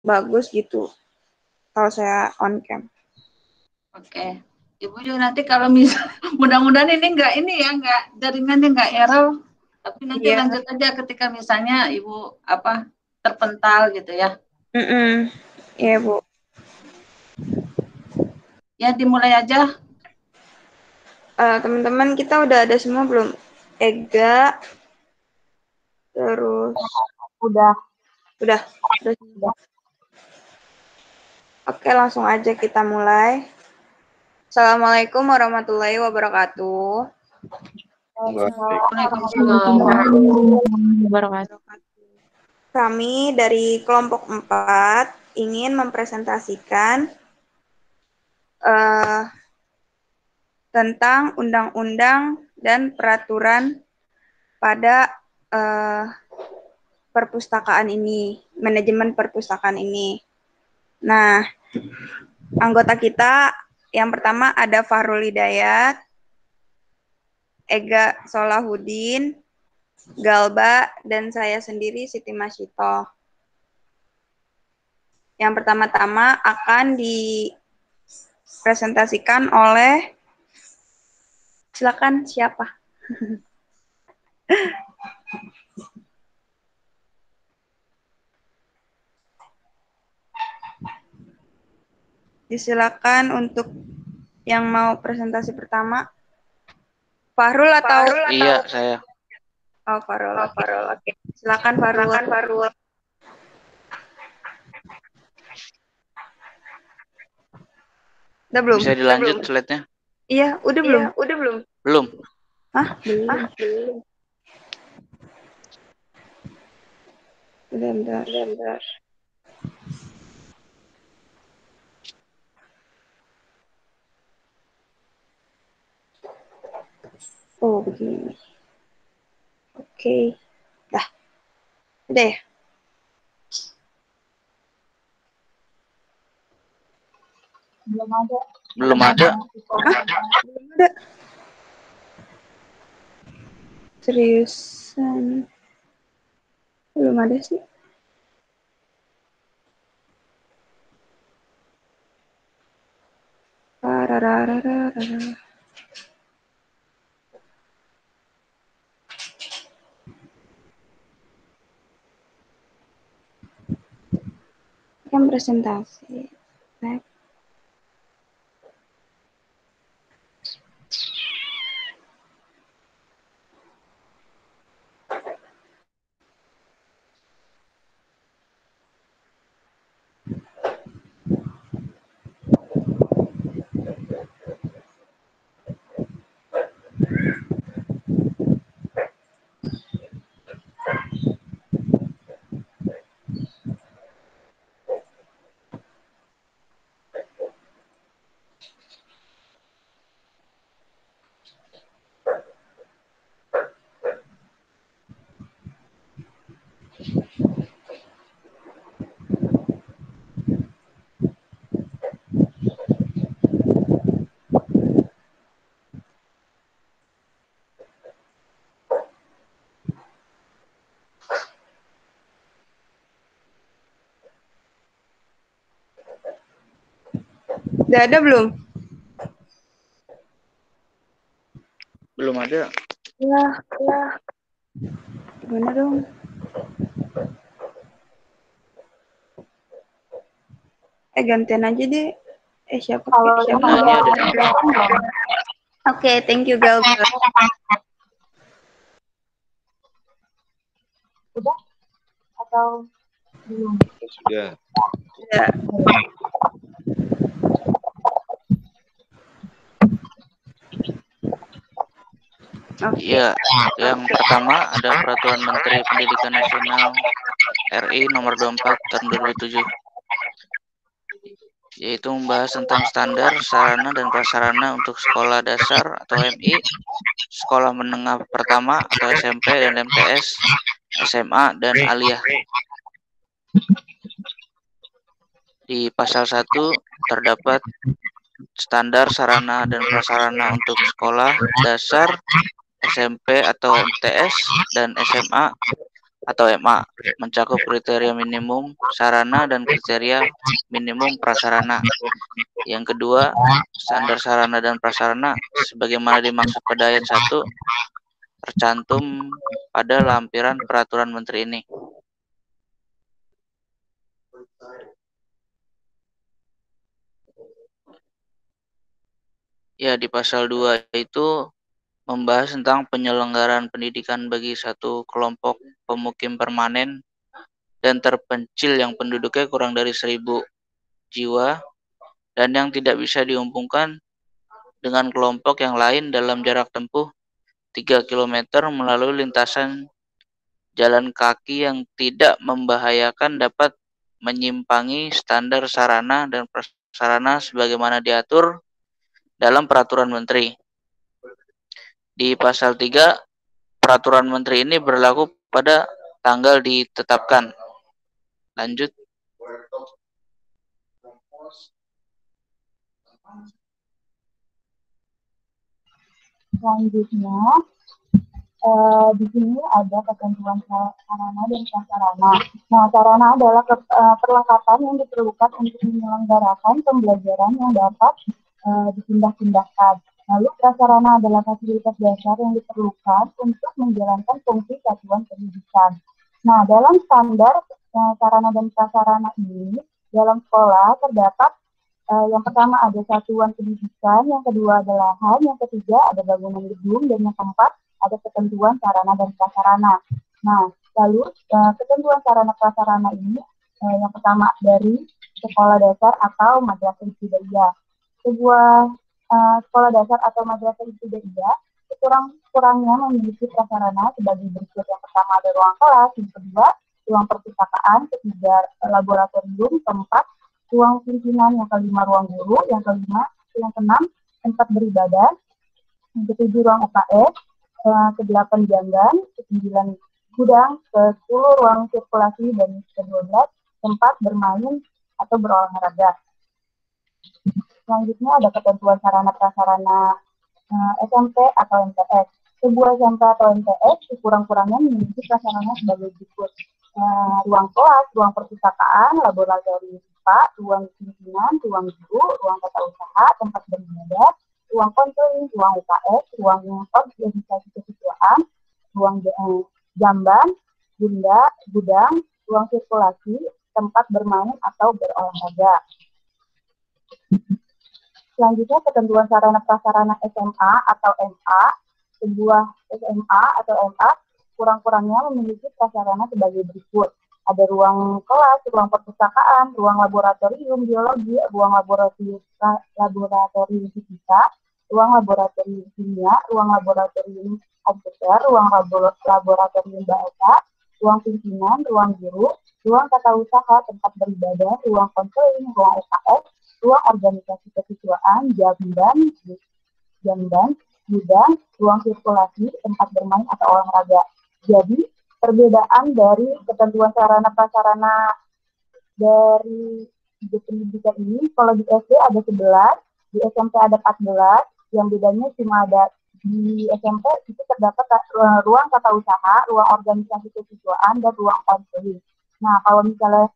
bagus gitu kalau saya on cam. Oke. Ibu juga nanti kalau mudah-mudahan ini enggak jaringannya enggak error, tapi nanti lanjut aja ketika misalnya Ibu terpental gitu ya. Iya, Bu. Ya, dimulai aja. Teman-teman, kita udah ada semua belum? Ega, terus Udah. Oke, langsung aja kita mulai. Assalamualaikum warahmatullahi wabarakatuh. Kami dari kelompok 4 ingin mempresentasikan tentang undang-undang dan peraturan pada perpustakaan ini, manajemen perpustakaan ini. Nah, anggota kita yang pertama ada Fahrul Hidayat, Ega Solahuddin, Galba, dan saya sendiri Siti Masyito. Yang pertama-tama akan dipresentasikan oleh, silakan siapa? Disilakan untuk yang mau presentasi pertama. Fahrul atau? Iya, saya. Oh, Fahrul. Oke. Silakan Fahrul. Udah belum? Bisa dilanjut slide-nya? Iya, udah belum? Belum. Hah? Belum. Bentar. Oh, begini. Oke. Dah. Udah ya? Belum ada. Belum ada. Hah? Belum ada. Seriusan. Belum ada sih. Kan presentasi. Baik. Udah ada belum? Belum ada. Ya. Gimana dong? Gantian aja deh. Siapa? Ini ada. Oke, thank you, Gal. Udah? Atau belum? Sudah. Ya. Iya, yang pertama ada Peraturan Menteri Pendidikan Nasional RI Nomor 24 Tahun 2007, yaitu membahas tentang standar, sarana, dan prasarana untuk sekolah dasar atau MI, sekolah menengah pertama atau SMP dan MTS, SMA, dan aliyah. Di pasal 1 terdapat standar, sarana, dan prasarana untuk sekolah dasar, SMP atau MTS, dan SMA atau MA, mencakup kriteria minimum sarana dan kriteria minimum prasarana. Yang kedua, standar sarana dan prasarana sebagaimana dimaksud pada ayat 1 tercantum pada lampiran peraturan menteri ini. Ya, di pasal 2 itu membahas tentang penyelenggaraan pendidikan bagi satu kelompok pemukim permanen dan terpencil yang penduduknya kurang dari 1.000 jiwa dan yang tidak bisa dihubungkan dengan kelompok yang lain dalam jarak tempuh 3 km melalui lintasan jalan kaki yang tidak membahayakan dapat menyimpangi standar sarana dan prasarana sebagaimana diatur dalam peraturan menteri. Di pasal 3, peraturan menteri ini berlaku pada tanggal ditetapkan. Lanjut. Selanjutnya, di sini ada ketentuan sarana dan prasarana. Nah, sarana adalah perlengkapan yang diperlukan untuk menyelenggarakan pembelajaran yang dapat dipindah-pindahkan. Lalu prasarana adalah fasilitas dasar yang diperlukan untuk menjalankan fungsi satuan pendidikan. Nah, dalam standar sarana dan prasarana ini, dalam sekolah terdapat yang pertama ada satuan pendidikan, yang kedua ada lahan, yang ketiga ada bangunan gedung, dan yang keempat ada ketentuan sarana dan prasarana. Nah, lalu ketentuan sarana prasarana ini yang pertama dari sekolah dasar atau madrasah ibtidaiyah. Sebuah sekolah dasar atau madrasah ibtidaiyah sekurang-kurangnya memiliki prasarana sebagai berikut. Yang pertama ada ruang kelas, yang kedua ruang perpustakaan, ketiga laboratorium, keempat ruang pimpinan, yang kelima ruang guru, yang keenam tempat beribadah, yang ketujuh ruang UKS, ke-8 janggan, ke-9 gudang, ke-10 ruang sirkulasi, dan ke-12 tempat bermain atau berolahraga. Selanjutnya ada ketentuan sarana prasarana SMP atau MTS. Sebuah SMP atau MTS sekurang-kurangnya memiliki prasarana sebagai berikut. Ruang kelas, ruang perpustakaan, laboratorium IPA, ruang pimpinan, ruang guru, ruang tata usaha, tempat beribadah, ruang konseling, ruang UKS, ruang organisasi kesiswaan, ruang jamban, gudang, ruang sirkulasi, tempat bermain atau berolahraga. Selanjutnya ketentuan sarana prasarana SMA atau MA. Sebuah SMA atau MA kurang-kurangnya memiliki prasarana sebagai berikut. Ada ruang kelas, ruang perpustakaan, ruang laboratorium biologi, ruang laboratorium fisika, ruang laboratorium kimia, ruang laboratorium komputer, ruang laboratorium bahasa, ruang pimpinan, ruang guru, ruang tata usaha, tempat beribadah, ruang konseling, ruang UKS, ruang organisasi kesiswaan, jamban, gudang, ruang sirkulasi, tempat bermain atau olahraga. Jadi, perbedaan dari ketentuan sarana prasarana dari pendidikan ini, kalau di SD ada 11, di SMP ada 14, yang bedanya cuma ada di SMP itu terdapat ruang tata usaha, ruang organisasi kesiswaan, dan ruang konseling. Nah, kalau misalnya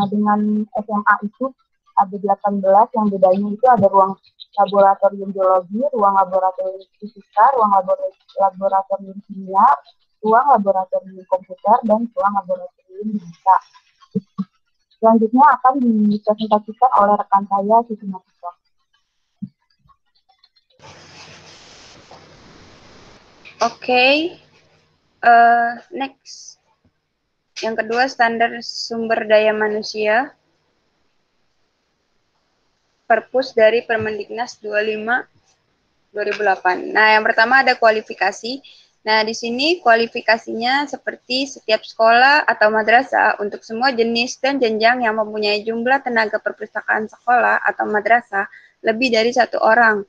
dengan SMA itu ada 18, yang bedanya itu ada ruang laboratorium biologi, ruang laboratorium fisika, ruang laboratorium kimia, ruang laboratorium komputer, dan ruang laboratorium bahasa. Selanjutnya akan dipresentasikan oleh rekan saya, Siti Nafisa. Oke, next. Yang kedua, standar sumber daya manusia. Perpus dari Permendiknas 25/2008. Nah, yang pertama ada kualifikasi. Nah, di sini kualifikasinya seperti setiap sekolah atau madrasah untuk semua jenis dan jenjang yang mempunyai jumlah tenaga perpustakaan sekolah atau madrasah lebih dari 1 orang.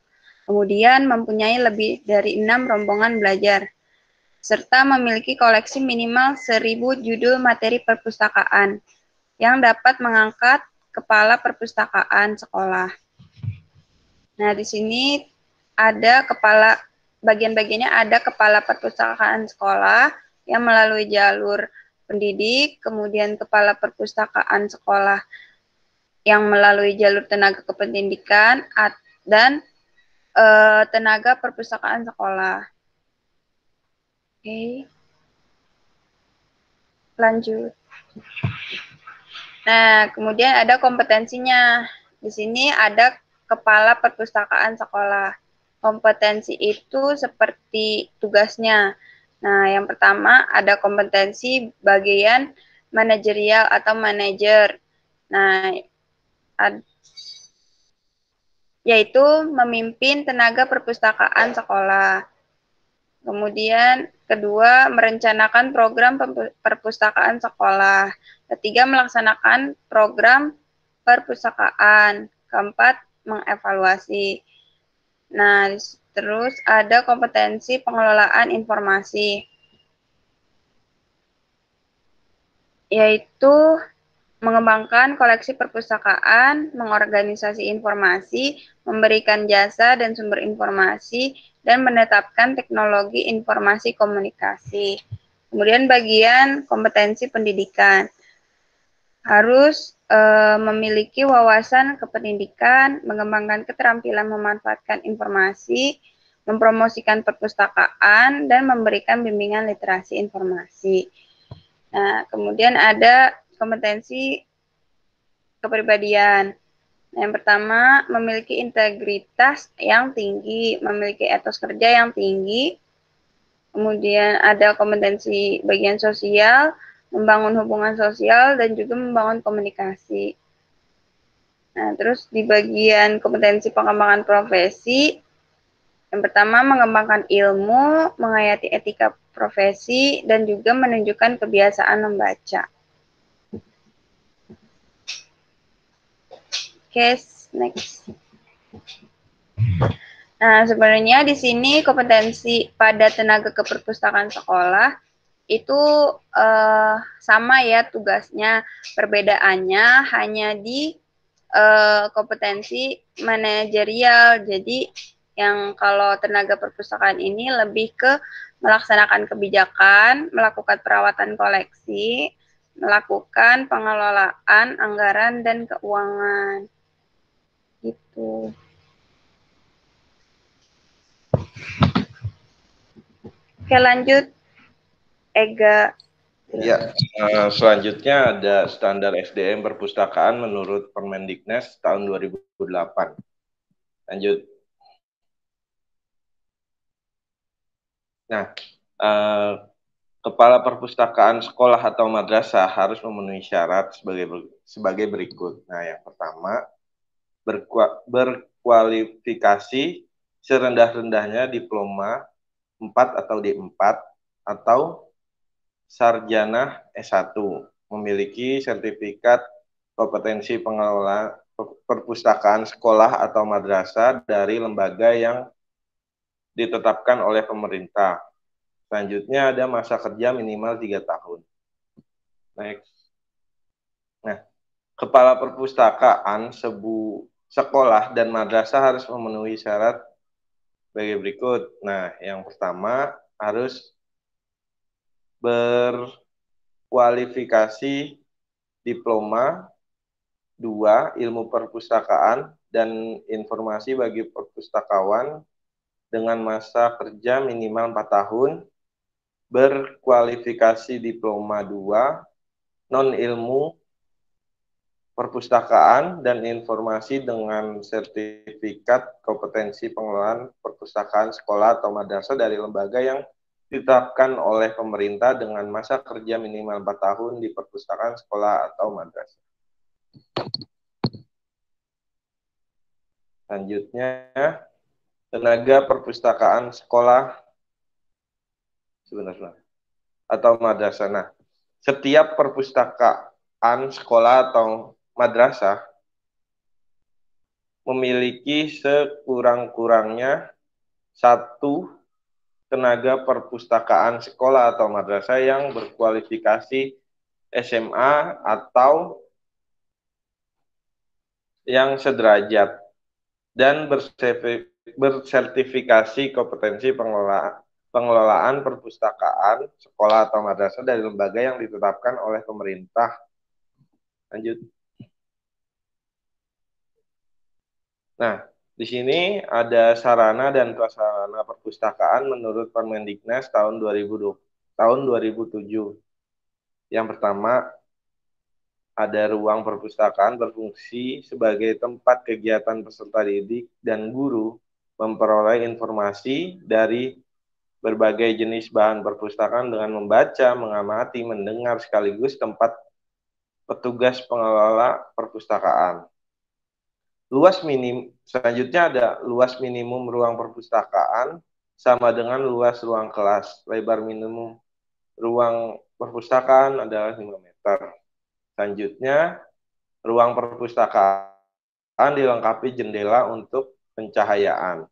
Kemudian mempunyai lebih dari 6 rombongan belajar, serta memiliki koleksi minimal 1.000 judul materi perpustakaan yang dapat mengangkat kepala perpustakaan sekolah. Nah, di sini ada bagian-bagiannya ada kepala perpustakaan sekolah yang melalui jalur pendidik, kemudian kepala perpustakaan sekolah yang melalui jalur tenaga kependidikan, dan tenaga perpustakaan sekolah. Oke. Lanjut. Nah, kemudian ada kompetensinya. Di sini ada kepala perpustakaan sekolah. Kompetensi itu seperti tugasnya. Nah, yang pertama ada kompetensi bagian manajerial atau manajer. Nah, yaitu memimpin tenaga perpustakaan sekolah. Kemudian kedua, merencanakan program perpustakaan sekolah. Ketiga, melaksanakan program perpustakaan. Keempat, mengevaluasi. Nah, terus ada kompetensi pengelolaan informasi, yaitu mengembangkan koleksi perpustakaan, mengorganisasi informasi, memberikan jasa dan sumber informasi, dan menetapkan teknologi informasi komunikasi. Kemudian bagian kompetensi pendidikan. Harus memiliki wawasan kependidikan, mengembangkan keterampilan memanfaatkan informasi, mempromosikan perpustakaan, dan memberikan bimbingan literasi informasi. Nah, kemudian ada kompetensi kepribadian. Yang pertama, memiliki integritas yang tinggi, memiliki etos kerja yang tinggi. Kemudian ada kompetensi bagian sosial, membangun hubungan sosial, dan juga membangun komunikasi. Nah, terus di bagian kompetensi pengembangan profesi, yang pertama mengembangkan ilmu, menghayati etika profesi, dan juga menunjukkan kebiasaan membaca. Case next. Nah, sebenarnya di sini kompetensi pada tenaga keperpustakaan sekolah itu sama ya tugasnya. Perbedaannya hanya di kompetensi manajerial. Jadi yang kalau tenaga perpustakaan ini lebih ke melaksanakan kebijakan, melakukan perawatan koleksi, melakukan pengelolaan anggaran dan keuangan. Gitu. Oke, lanjut. Ega. Ya, selanjutnya ada standar SDM perpustakaan menurut Permendiknes tahun 2008. Lanjut. Nah, kepala perpustakaan sekolah atau madrasah harus memenuhi syarat sebagai berikut. Nah, yang pertama, berkualifikasi serendah-rendahnya diploma 4 atau D4 atau sarjana S1, memiliki sertifikat kompetensi pengelola perpustakaan sekolah atau madrasah dari lembaga yang ditetapkan oleh pemerintah. Selanjutnya ada masa kerja minimal 3 tahun. Next. Nah, kepala perpustakaan sekolah dan madrasah harus memenuhi syarat sebagai berikut. Nah, yang pertama harus berkualifikasi diploma 2 ilmu perpustakaan dan informasi bagi perpustakawan dengan masa kerja minimal 4 tahun, berkualifikasi diploma 2 non ilmu perpustakaan dan informasi dengan sertifikat kompetensi pengelolaan perpustakaan sekolah atau madrasah dari lembaga yang ditetapkan oleh pemerintah dengan masa kerja minimal 4 tahun di perpustakaan sekolah atau madrasah. Selanjutnya, tenaga perpustakaan sekolah atau madrasah. Nah, setiap perpustakaan sekolah atau madrasah memiliki sekurang-kurangnya 1 tenaga perpustakaan sekolah atau madrasah yang berkualifikasi SMA atau yang sederajat dan bersertifikasi kompetensi pengelolaan perpustakaan, sekolah atau madrasah dari lembaga yang ditetapkan oleh pemerintah. Lanjut. Nah, di sini ada sarana dan prasarana perpustakaan menurut Permendiknas tahun 2007. Yang pertama, ada ruang perpustakaan berfungsi sebagai tempat kegiatan peserta didik dan guru memperoleh informasi dari berbagai jenis bahan perpustakaan dengan membaca, mengamati, mendengar, sekaligus tempat petugas pengelola perpustakaan. Selanjutnya ada luas minimum ruang perpustakaan sama dengan luas ruang kelas. Lebar minimum ruang perpustakaan adalah 5 meter. Selanjutnya, ruang perpustakaan dilengkapi jendela untuk pencahayaan.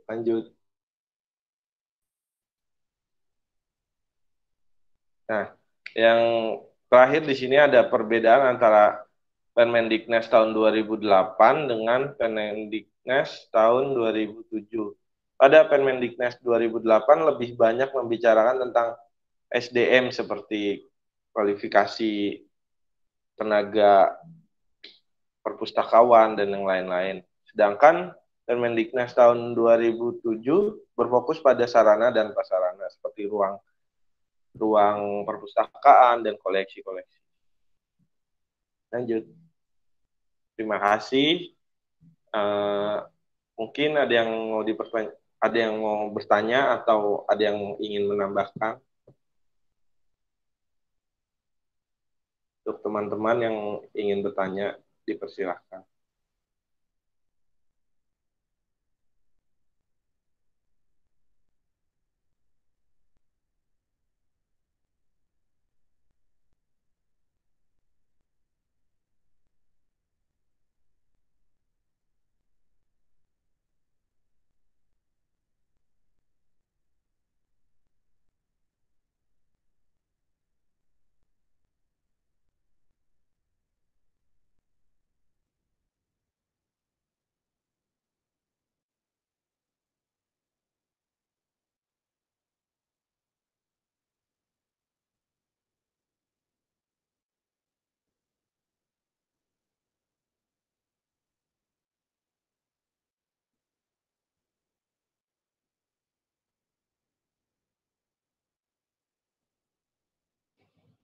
Lanjut. Nah, yang terakhir di sini ada perbedaan antara Permendiknas tahun 2008 dengan Permendiknas tahun 2007. Pada Permendiknas 2008 lebih banyak membicarakan tentang SDM seperti kualifikasi tenaga perpustakawan dan yang lain-lain. Sedangkan Permendiknas tahun 2007 berfokus pada sarana dan prasarana seperti ruang perpustakaan dan koleksi-koleksi. Lanjut. Terima kasih. Mungkin ada yang mau bertanya atau ada yang ingin menambahkan? Untuk teman-teman yang ingin bertanya, dipersilahkan.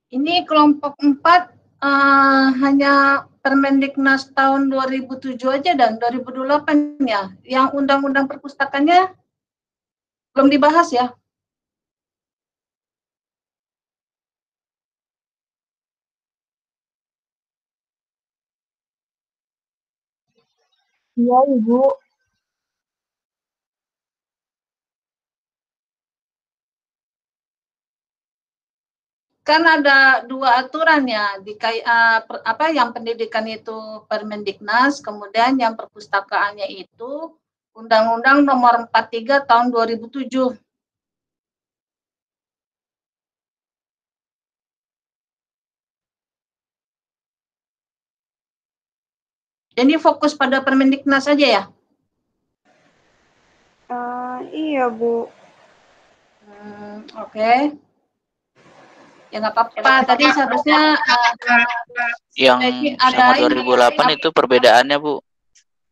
Ini kelompok 4 hanya Permendiknas tahun 2007 aja dan 2008 ya. Yang undang-undang perpustakaannya belum dibahas ya. Iya, Ibu. Kan ada 2 aturan ya, yang pendidikan itu Permendiknas, kemudian yang perpustakaannya itu Undang-Undang Nomor 43 Tahun 2007. Jadi fokus pada Permendiknas saja ya? Iya, Bu. Oke. Ya nggak apa-apa, tadi seharusnya yang sama 2008 itu perbedaannya, Bu.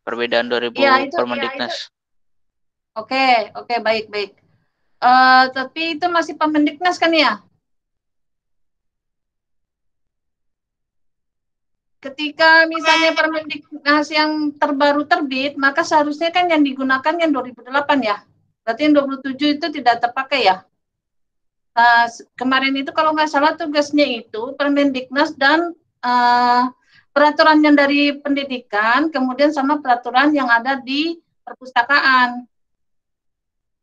Perbedaan 2000 ya, itu, Permendiknas. Oke, baik. Tapi itu masih Permendiknas kan ya? Ketika misalnya Permendiknas yang terbaru terbit, maka seharusnya kan yang digunakan yang 2008 ya. Berarti yang 27 itu tidak terpakai ya. Kemarin itu kalau nggak salah tugasnya itu Permendiknas dan peraturan yang dari pendidikan, kemudian sama peraturan yang ada di perpustakaan.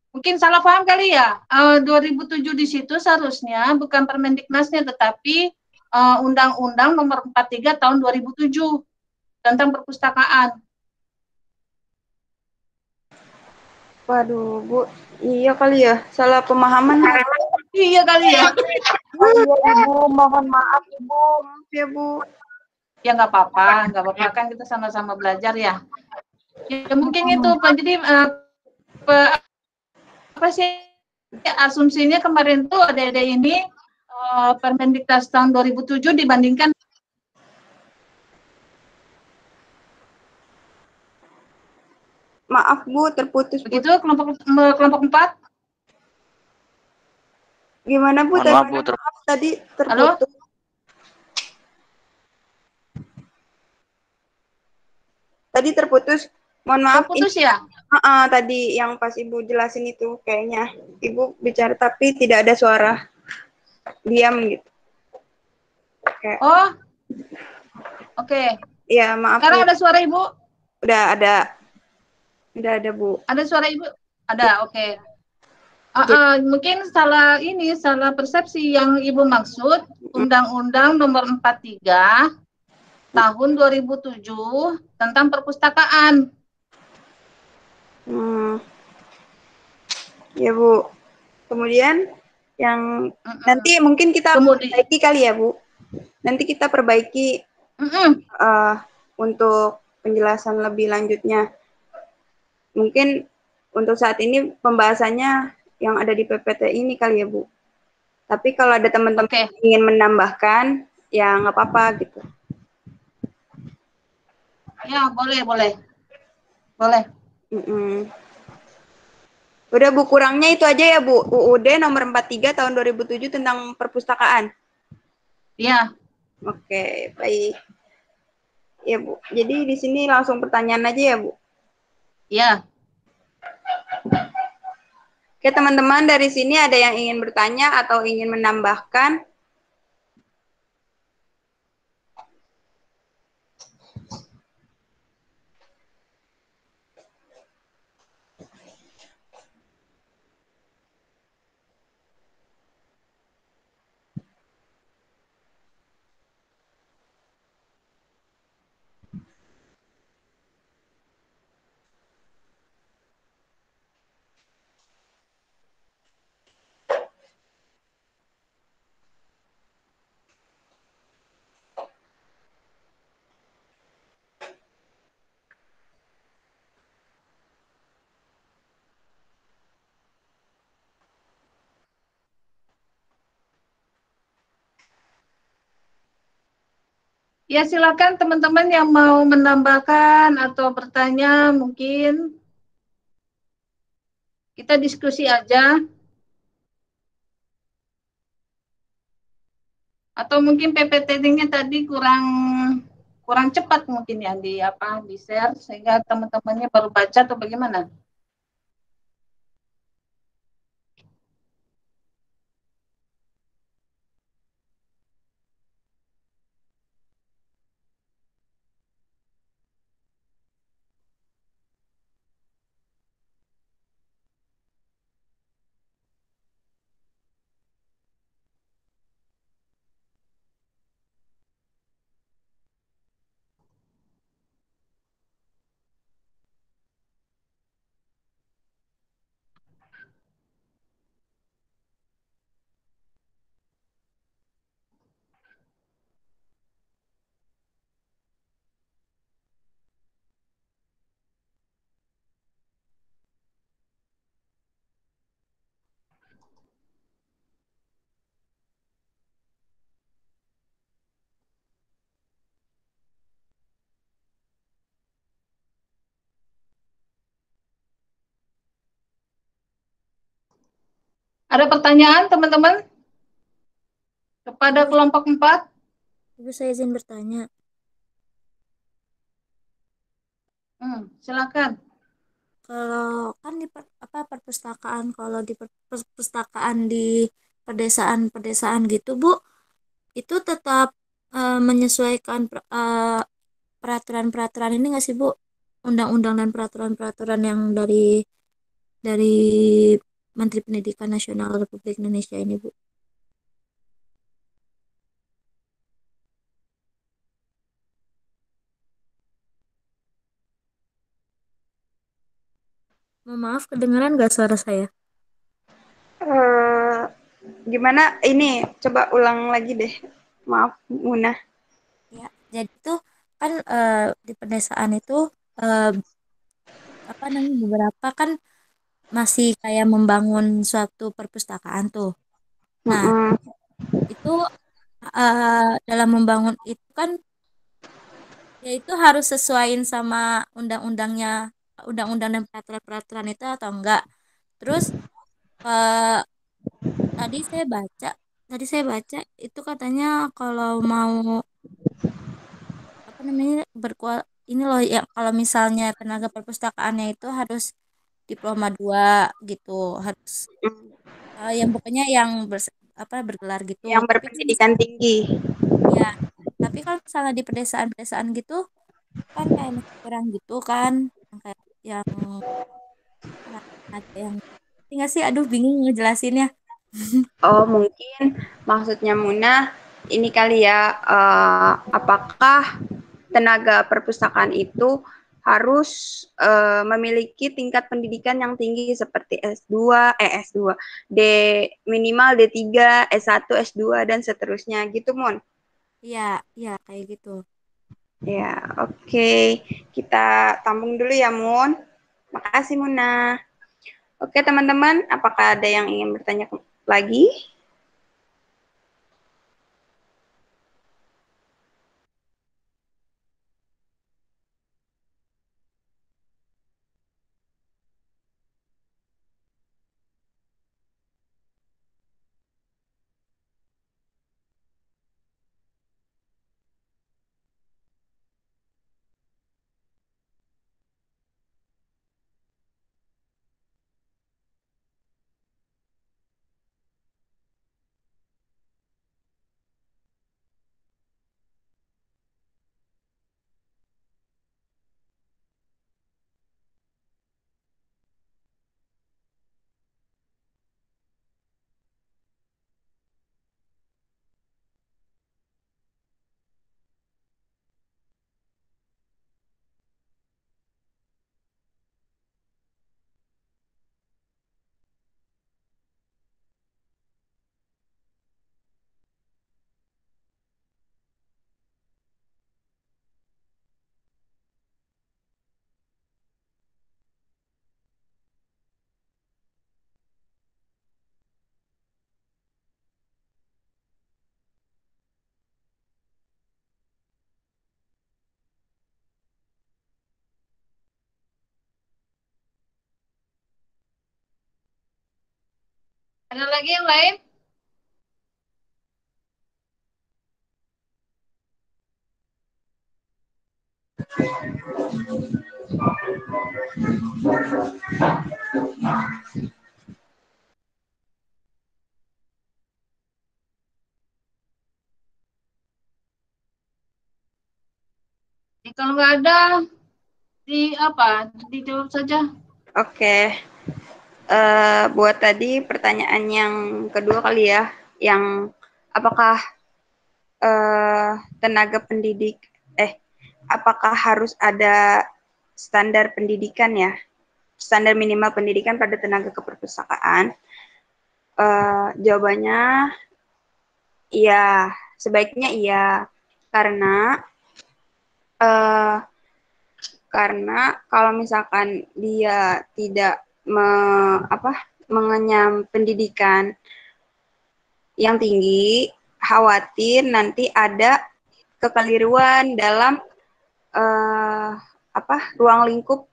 Mungkin salah paham kali ya. 2007 di situ seharusnya bukan Permendiknasnya, tetapi Undang-Undang Nomor 43 Tahun 2007 tentang perpustakaan. Waduh, Bu. Iya kali ya. Salah pemahaman. Iya kali ya. Iya, Ibu. Mohon maaf, Ibu. Maaf ya, Bu. Ya nggak apa-apa kan kita sama-sama belajar ya. Ya mungkin itu Pak. Jadi apa sih asumsinya kemarin tuh ada ini Permendiknas tahun 2007 dibandingkan. Maaf Bu, terputus. Begitu kelompok 4. Gimana Bu? Mohon maaf Bu, Maaf tadi Halo? terputus. Tadi terputus. Mohon maaf. Terputus ya? Tadi yang pas Ibu jelasin itu kayaknya Ibu bicara tapi tidak ada suara. Diam gitu. Kayak, Oh. Oke. ya maaf. Sekarang Bu. ada suara Ibu? Udah ada Bu. Ada suara Ibu? Ada, oke. Mungkin salah persepsi yang Ibu maksud Undang-Undang Nomor 43 Tahun 2007 tentang perpustakaan. Ya Bu. Kemudian yang nanti mungkin kita perbaiki kali ya Bu. Nanti kita perbaiki untuk penjelasan lebih lanjutnya. Mungkin untuk saat ini pembahasannya yang ada di PPT ini kali ya Bu. Tapi kalau ada teman-teman ingin menambahkan, ya nggak apa-apa gitu. Ya, boleh. Udah Bu, kurangnya itu aja ya Bu. UUD nomor 43 tahun 2007 tentang perpustakaan. Iya. Oke, baik. Ya Bu, jadi di sini langsung pertanyaan aja ya Bu. Iya. Oke teman-teman, dari sini ada yang ingin bertanya atau ingin menambahkan? Ya, silakan teman-teman yang mau menambahkan atau bertanya, mungkin kita diskusi aja. Atau mungkin PPT-nya tadi kurang cepat mungkin ya di share sehingga teman-temannya baru baca atau bagaimana? Ada pertanyaan teman-teman? Kepada kelompok 4? Ibu, saya izin bertanya. Silakan. Kalau kan di perpustakaan, kalau di perpustakaan di pedesaan gitu Bu, itu tetap menyesuaikan peraturan-peraturan ini nggak sih Bu? Undang-undang dan peraturan-peraturan yang dari Menteri Pendidikan Nasional Republik Indonesia ini Bu. Maaf, kedengaran nggak suara saya? Gimana? Ini coba ulang lagi deh. Maaf, Munah. Ya, jadi tuh kan di pedesaan itu beberapa kan masih kayak membangun suatu perpustakaan tuh. Nah, Mm-mm. itu dalam membangun itu kan ya itu harus sesuaiin sama undang-undangnya, undang-undang dan peraturan-peraturan itu atau enggak. Terus eh, tadi saya baca, tadi saya baca itu katanya kalau mau apa namanya ini loh ya kalau misalnya tenaga perpustakaannya itu harus diploma 2 gitu, harus yang pokoknya yang apa bergelar gitu. Yang Tapi kan berpendidikan tinggi. ya, tapi kalau misalnya di pedesaan-pedesaan gitu kan kayak masih kurang gitu kan, yang kayak yang ada yang tinggal sih, aduh bingung ngejelasinnya. Oh, mungkin maksudnya Muna ini kali ya, apakah tenaga perpustakaan itu harus memiliki tingkat pendidikan yang tinggi seperti S2, D minimal D3, S1, S2 dan seterusnya gitu, Mun. Iya, iya kayak gitu. Ya, oke. Kita tampung dulu ya, Mun. Makasih, Muna. Oke, teman-teman, apakah ada yang ingin bertanya lagi? Ada lagi yang lain? Kalau nggak ada, dijawab saja. Oke. Buat tadi pertanyaan yang kedua kali ya, yang apakah tenaga pendidik, apakah harus ada standar pendidikan ya, standar minimal pendidikan pada tenaga keperpustakaan? Jawabannya iya, sebaiknya iya, karena uh, kalau misalkan dia tidak mengenyam pendidikan yang tinggi, khawatir nanti ada kekeliruan dalam ruang lingkup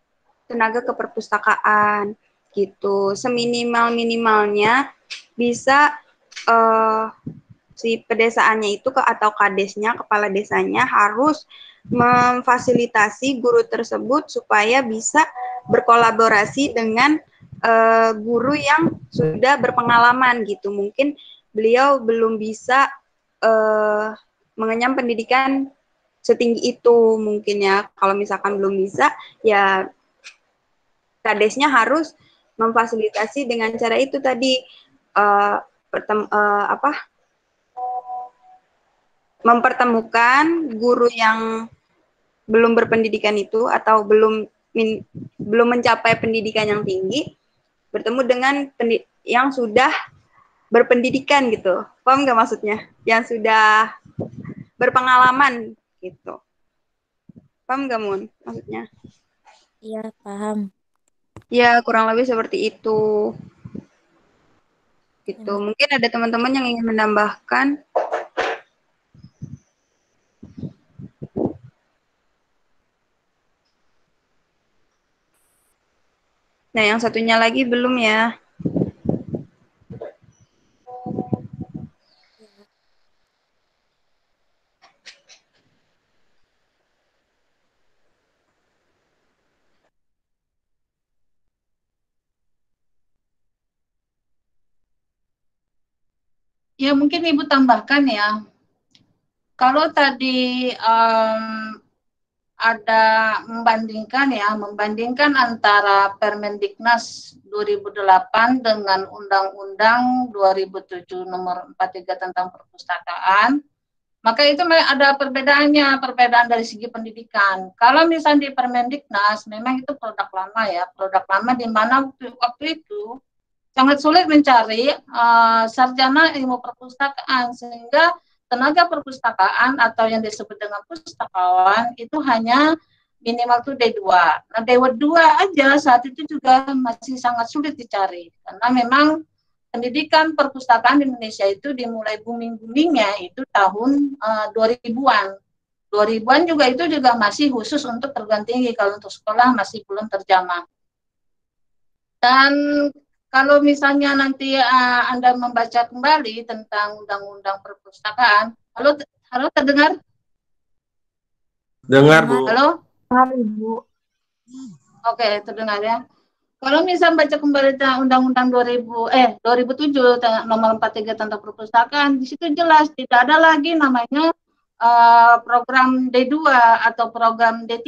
tenaga keperpustakaan gitu. Seminimal minimalnya bisa si pedesaannya itu atau kadesnya, kepala desanya harus memfasilitasi guru tersebut supaya bisa berkolaborasi dengan guru yang sudah berpengalaman gitu. Mungkin beliau belum bisa mengenyam pendidikan setinggi itu mungkin ya. Kalau misalkan belum bisa, ya kadesnya harus memfasilitasi dengan cara itu tadi, mempertemukan guru yang belum berpendidikan itu atau belum mencapai pendidikan yang tinggi bertemu dengan yang sudah berpendidikan gitu. Paham nggak maksudnya? Yang sudah berpengalaman gitu. Paham nggak, Mun? Maksudnya? Iya, paham. Ya, kurang lebih seperti itu. Gitu. Mungkin ada teman-teman yang ingin menambahkan. Nah, yang satunya lagi belum ya. Ya mungkin Ibu tambahkan ya. Kalau tadi ada membandingkan antara Permendiknas 2008 dengan Undang-Undang 2007 nomor 43 tentang perpustakaan, maka itu ada perbedaan dari segi pendidikan. Kalau misalnya di Permendiknas, memang itu produk lama ya, produk lama di mana waktu itu sangat sulit mencari sarjana ilmu perpustakaan, sehingga tenaga perpustakaan atau yang disebut dengan pustakawan itu hanya minimal tuh D2. Nah, D2 aja saat itu juga masih sangat sulit dicari, karena memang pendidikan perpustakaan di Indonesia itu dimulai booming-boomingnya itu tahun 2000-an. 2000-an juga itu juga masih khusus untuk perguruan tinggi, kalau untuk sekolah masih belum terjamah. Dan kalau misalnya nanti Anda membaca kembali tentang Undang-Undang Perpustakaan, halo terdengar? Dengar, Bu. Halo? Dengar, Ibu. Oke, terdengar ya. Kalau misalnya baca kembali tentang Undang-Undang 2007 nomor 43 tentang perpustakaan, di situ jelas tidak ada lagi namanya program D2 atau program D3.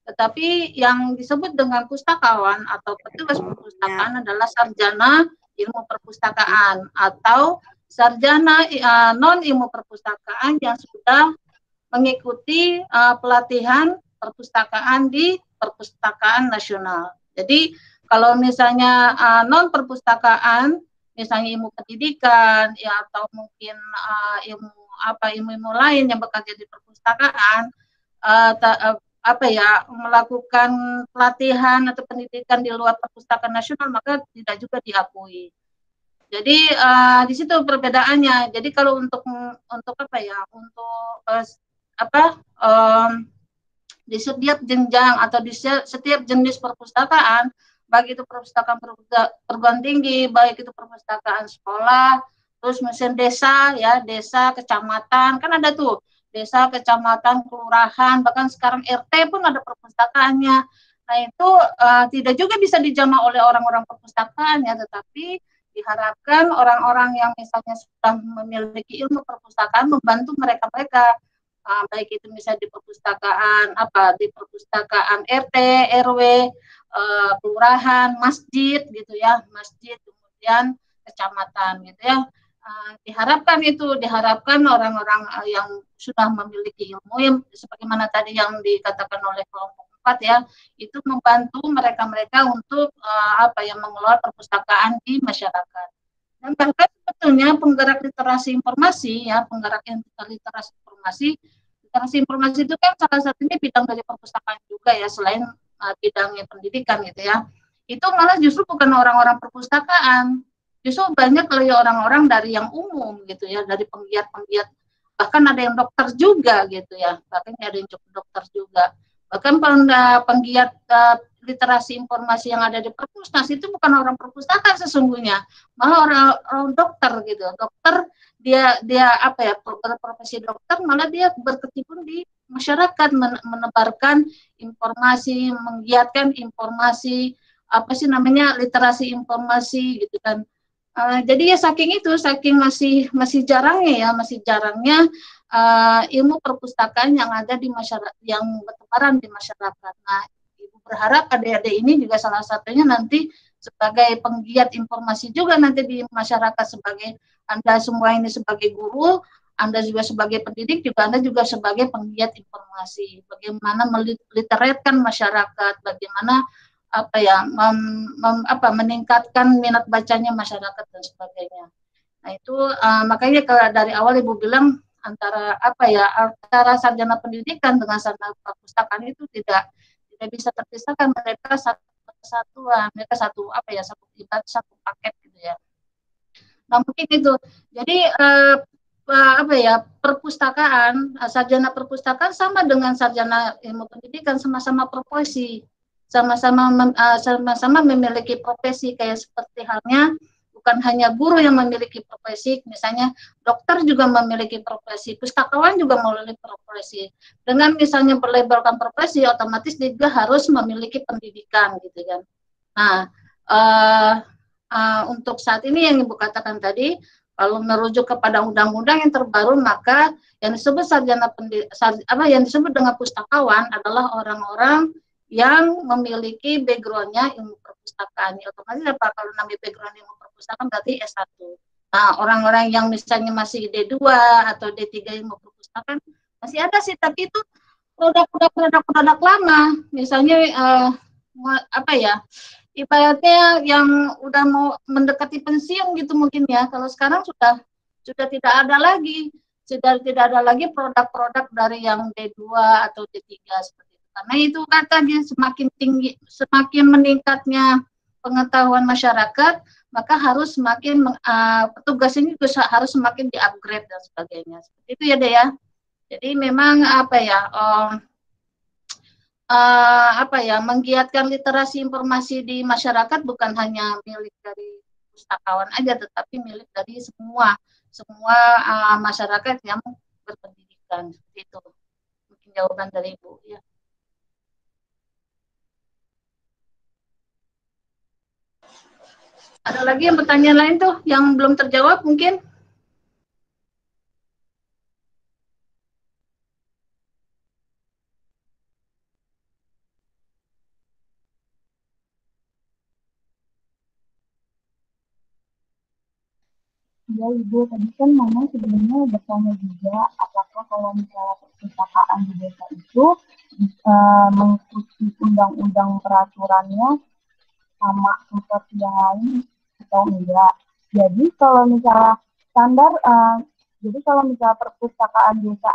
Tetapi yang disebut dengan pustakawan atau petugas perpustakaan adalah sarjana ilmu perpustakaan atau sarjana non ilmu perpustakaan yang sudah mengikuti pelatihan perpustakaan di Perpustakaan Nasional. Jadi kalau misalnya non perpustakaan, misalnya ilmu pendidikan ya atau mungkin ilmu lain yang bekerja di perpustakaan, melakukan pelatihan atau pendidikan di luar perpustakaan nasional, maka tidak juga diakui. Jadi di situ perbedaannya. Jadi kalau untuk di setiap jenjang atau di setiap jenis perpustakaan, baik itu perpustakaan perguruan tinggi, baik itu perpustakaan sekolah, terus mesin desa ya, desa, kecamatan, kan ada tuh desa, kecamatan, kelurahan, bahkan sekarang RT pun ada perpustakaannya. Nah itu tidak juga bisa dijamah oleh orang-orang perpustakaan ya, tetapi diharapkan orang-orang yang misalnya sudah memiliki ilmu perpustakaan membantu mereka-mereka, baik itu misalnya di perpustakaan RT, RW, kelurahan, masjid gitu ya, masjid, kemudian kecamatan gitu ya. Diharapkan orang-orang yang sudah memiliki ilmu yang sebagaimana tadi yang dikatakan oleh kelompok 4 ya, itu membantu mereka-mereka untuk mengelola perpustakaan di masyarakat. Dan bahkan sebetulnya penggerak literasi informasi ya, literasi informasi itu kan salah satunya bidang dari perpustakaan juga ya, selain bidangnya pendidikan gitu ya. Itu malah justru bukan orang-orang perpustakaan, justru banyak lagi orang-orang dari yang umum gitu ya, dari penggiat-penggiat, bahkan ada yang dokter juga gitu ya, bahkan ada yang cukup dokter juga, bahkan penggiat literasi informasi yang ada di perpusnas itu bukan orang perpustakaan sesungguhnya, malah orang dokter gitu. Dokter dia berprofesi dokter, malah dia berkecimpung di masyarakat, menebarkan informasi, menggiatkan informasi, literasi informasi gitu kan. Jadi ya saking masih jarangnya ilmu perpustakaan yang ada di masyarakat, yang bertebaran di masyarakat. Nah, Ibu berharap adik-adik ini juga salah satunya nanti sebagai penggiat informasi juga nanti di masyarakat, sebagai Anda semua ini sebagai guru, Anda juga sebagai pendidik, juga Anda juga sebagai penggiat informasi. Bagaimana meliteratkan masyarakat, bagaimana meningkatkan minat bacanya masyarakat dan sebagainya. Nah itu makanya dari awal Ibu bilang antara sarjana pendidikan dengan sarjana perpustakaan itu tidak bisa terpisahkan, mereka satu kesatuan, mereka satu apa ya, satu satu paket gitu ya. Nah mungkin itu. Jadi apa ya, perpustakaan, sarjana perpustakaan sama dengan sarjana ilmu pendidikan, sama-sama profesi, sama-sama memiliki profesi, kayak seperti halnya bukan hanya guru yang memiliki profesi, misalnya dokter juga memiliki profesi, pustakawan juga memiliki profesi. Dengan misalnya berlabelkan profesi, otomatis dia juga harus memiliki pendidikan gitu kan. Nah, untuk saat ini yang Ibu katakan tadi, kalau merujuk kepada undang-undang yang terbaru, maka yang disebut yang disebut dengan pustakawan adalah orang-orang yang memiliki background-nya ilmu perpustakaan. Otomatis apa, kalau namanya background ilmu perpustakaan berarti S1. Nah, orang-orang yang misalnya masih D2 atau D3 ilmu perpustakaan masih ada sih, tapi itu produk lama. Misalnya apa ya? Ibaratnya yang udah mau mendekati pensiun gitu mungkin ya. Kalau sekarang sudah tidak ada lagi, produk-produk dari yang D2 atau D3 seperti itu. Karena itu kata dia semakin tinggi, semakin meningkatnya pengetahuan masyarakat, maka harus semakin petugas ini juga harus semakin di-upgrade dan sebagainya. Seperti itu ya, Dea ya. Jadi memang apa ya, menggiatkan literasi informasi di masyarakat bukan hanya milik dari pustakawan aja, tetapi milik dari semua masyarakat yang berpendidikan. Seperti itu mungkin jawaban dari Ibu ya. Ada lagi yang pertanyaan lain tuh yang belum terjawab mungkin? Ya Ibu, tadi kan Mama sebenarnya bertanya juga apakah kalau misalnya perpustakaan di desa itu mengikuti undang-undang peraturannya sama seperti yang lain atau enggak. Jadi kalau misalnya standar, jadi kalau misalnya perpustakaan desa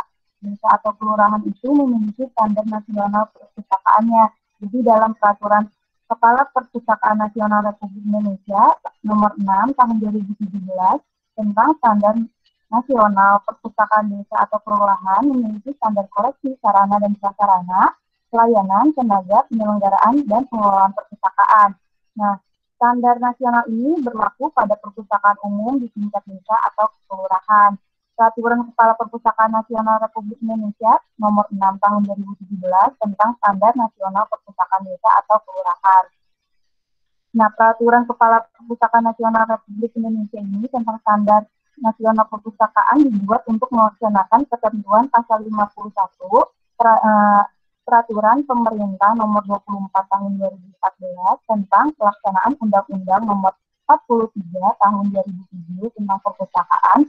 atau kelurahan itu memiliki standar nasional perpustakaannya. Jadi dalam peraturan Kepala Perpustakaan Nasional Republik Indonesia nomor 6 tahun 2017 tentang standar nasional perpustakaan desa atau kelurahan memiliki standar koleksi, sarana dan prasarana, pelayanan, tenaga, penyelenggaraan, dan pengelolaan perpustakaan. Nah, standar nasional ini berlaku pada perpustakaan umum di tingkat desa atau kelurahan. Peraturan Kepala Perpustakaan Nasional Republik Indonesia nomor 6 tahun 2017 tentang standar nasional perpustakaan desa atau kelurahan. Nah, peraturan Kepala Perpustakaan Nasional Republik Indonesia ini tentang standar nasional perpustakaan dibuat untuk melaksanakan ketentuan pasal 51 Peraturan Pemerintah nomor 24 tahun 2014 tentang pelaksanaan Undang-Undang nomor 43 tahun 2007 tentang perpustakaan.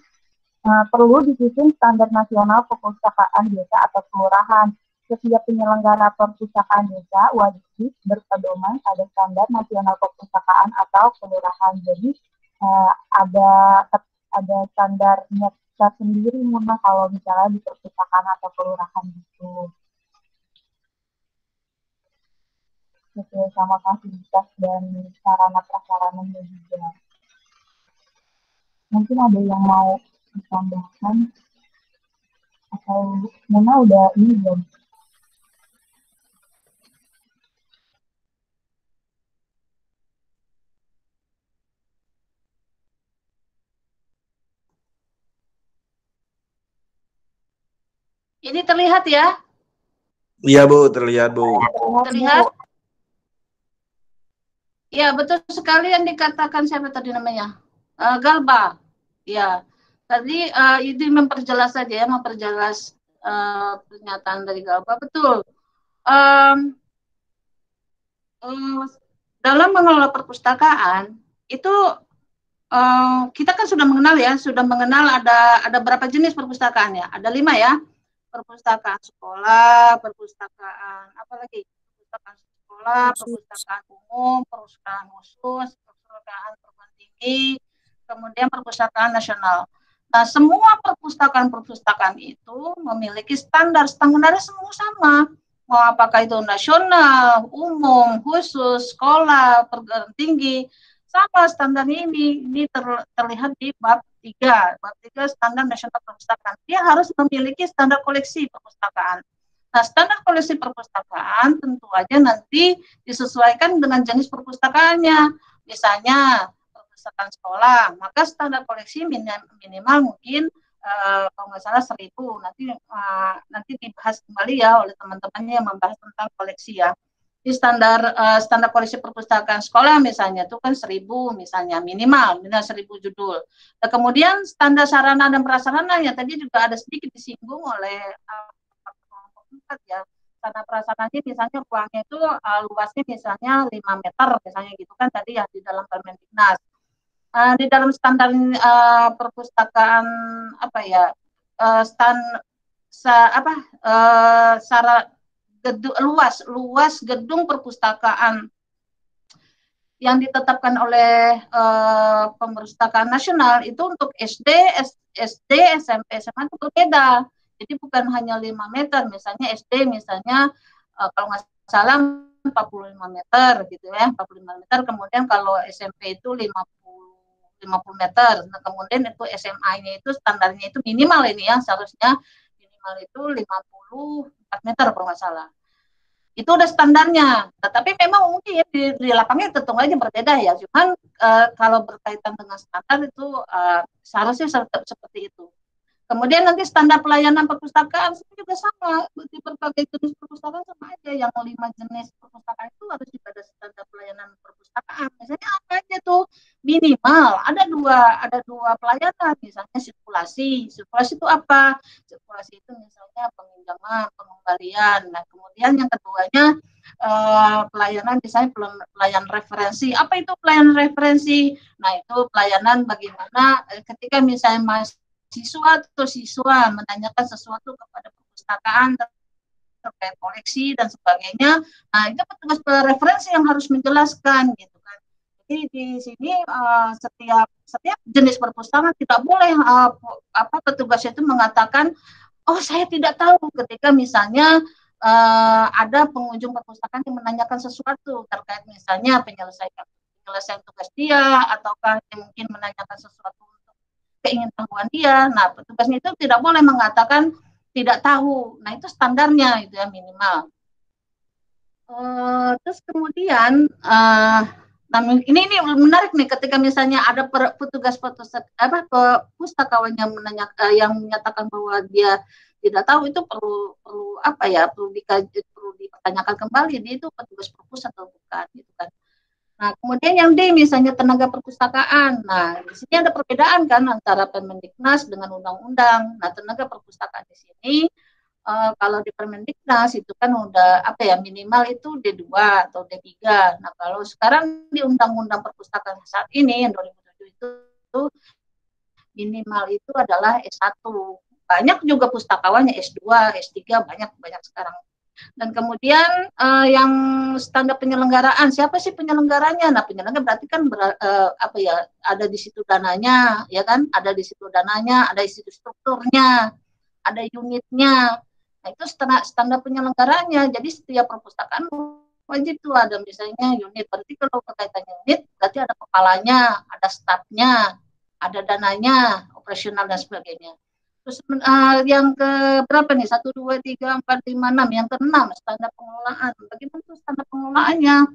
Perlu disusun standar nasional perpustakaan desa atau kelurahan. Setiap penyelenggara perpustakaan desa wajib berpedoman pada standar nasional perpustakaan atau kelurahan. Jadi ada standarnya sendiri Muna kalau misalnya di perpustakaan atau kelurahan gitu. Sesuai sama fasilitas dan sarana prasarananya juga. Mungkin ada yang mau ditambahkan atau Muna udah ini belum? Ini terlihat ya? Iya Bu, terlihat Bu. Terlihat? Ya, betul sekali yang dikatakan siapa tadi namanya? Galba. Ya, tadi itu memperjelas saja ya, memperjelas pernyataan dari Galba. Betul. Dalam mengelola perpustakaan itu kita kan sudah mengenal ada berapa jenis perpustakaan ya? Ada 5 ya. Perpustakaan sekolah, perpustakaan apalagi? Perpustakaan sekolah, perpustakaan umum, perpustakaan khusus, perpustakaan perguruan tinggi, kemudian perpustakaan nasional. Nah, semua perpustakaan itu memiliki standarnya semua sama. mau apakah itu nasional, umum, khusus, sekolah, perguruan tinggi, sama standar ini terlihat di bab 3. Bab 3 standar nasional perpustakaan. Dia harus memiliki standar koleksi perpustakaan. Nah, standar koleksi perpustakaan tentu aja nanti disesuaikan dengan jenis perpustakaannya. Misalnya perpustakaan sekolah, maka standar koleksi minimal mungkin kalau nggak salah 1.000. Nanti dibahas kembali ya oleh teman-temannya yang membahas tentang koleksi ya. Di standar koleksi perpustakaan sekolah misalnya itu kan 1.000 misalnya minimal 1.000 judul. Nah, kemudian standar sarana dan prasarana yang tadi juga ada sedikit disinggung oleh kelompok 4 ya. Sarana prasarananya misalnya ruangnya itu luasnya misalnya 5 meter misalnya gitu kan tadi ya di dalam Permendiknas. Di dalam standar perpustakaan luas gedung perpustakaan yang ditetapkan oleh Perpustakaan Nasional itu untuk SD, SMP, SMA itu berbeda. Jadi bukan hanya 5 meter, misalnya SD misalnya kalau nggak salah 45 meter gitu ya, 45 meter. Kemudian kalau SMP itu 50 meter. Nah, kemudian itu SMA-nya itu standarnya itu minimal ini ya, seharusnya minimal itu 54 meter kalau nggak salah. Itu udah standarnya. Tetapi memang mungkin di lapangnya tentu aja berbeda ya. Cuman kalau berkaitan dengan standar itu seharusnya seperti itu. Kemudian nanti standar pelayanan perpustakaan juga sama di berbagai jenis perpustakaan sama aja. Yang 5 jenis perpustakaan itu harus juga ada standar pelayanan perpustakaan. Misalnya apa aja tuh minimal ada dua pelayanan, misalnya sirkulasi. Sirkulasi itu apa? Sirkulasi itu misalnya peminjaman, pengembalian. Nah kemudian yang keduanya pelayanan misalnya pelayanan referensi. Apa itu pelayanan referensi? Nah itu pelayanan bagaimana ketika misalnya siswa atau siswa menanyakan sesuatu kepada perpustakaan terkait koleksi dan sebagainya. Nah, itu petugas referensi yang harus menjelaskan gitu kan. Jadi di sini setiap jenis perpustakaan tidak boleh petugasnya itu mengatakan, "Oh, saya tidak tahu," ketika misalnya ada pengunjung perpustakaan yang menanyakan sesuatu terkait misalnya penyelesaian tugas dia ataukah mungkin menanyakan sesuatu keingintahuan dia. Nah, petugasnya itu tidak boleh mengatakan tidak tahu. Nah, itu standarnya itu ya minimal. Terus kemudian ini menarik nih ketika misalnya ada petugas pustakawan yang menyatakan bahwa dia tidak tahu, itu perlu dipertanyakan kembali dia itu petugas perpus atau bukan gitu kan. Nah, kemudian yang D misalnya tenaga perpustakaan. Nah, di sini ada perbedaan kan antara Permendiknas dengan undang-undang. Nah, tenaga perpustakaan di sini kalau di Permendiknas itu kan udah minimal itu D2 atau D3. Nah, kalau sekarang di Undang-Undang Perpustakaan saat ini yang 2007 itu minimal itu adalah S1. Banyak juga pustakawannya S2, S3 banyak sekarang. Dan kemudian yang standar penyelenggaraan, siapa sih penyelenggaranya? Nah, penyelenggara berarti kan ada di situ dananya, ya kan? Ada di situ dananya, ada di situ strukturnya, ada unitnya. Nah, itu standar penyelenggaranya. Jadi setiap perpustakaan wajib tuh ada misalnya unit. Berarti kalau berkaitan unit, berarti ada kepalanya, ada stafnya, ada dananya, operasional dan sebagainya. Terus yang ke berapa nih? 1, 2, 3, 4, 5, 6. Yang ke-6 standar pengelolaan. Bagaimana tuh standar pengelolaannya?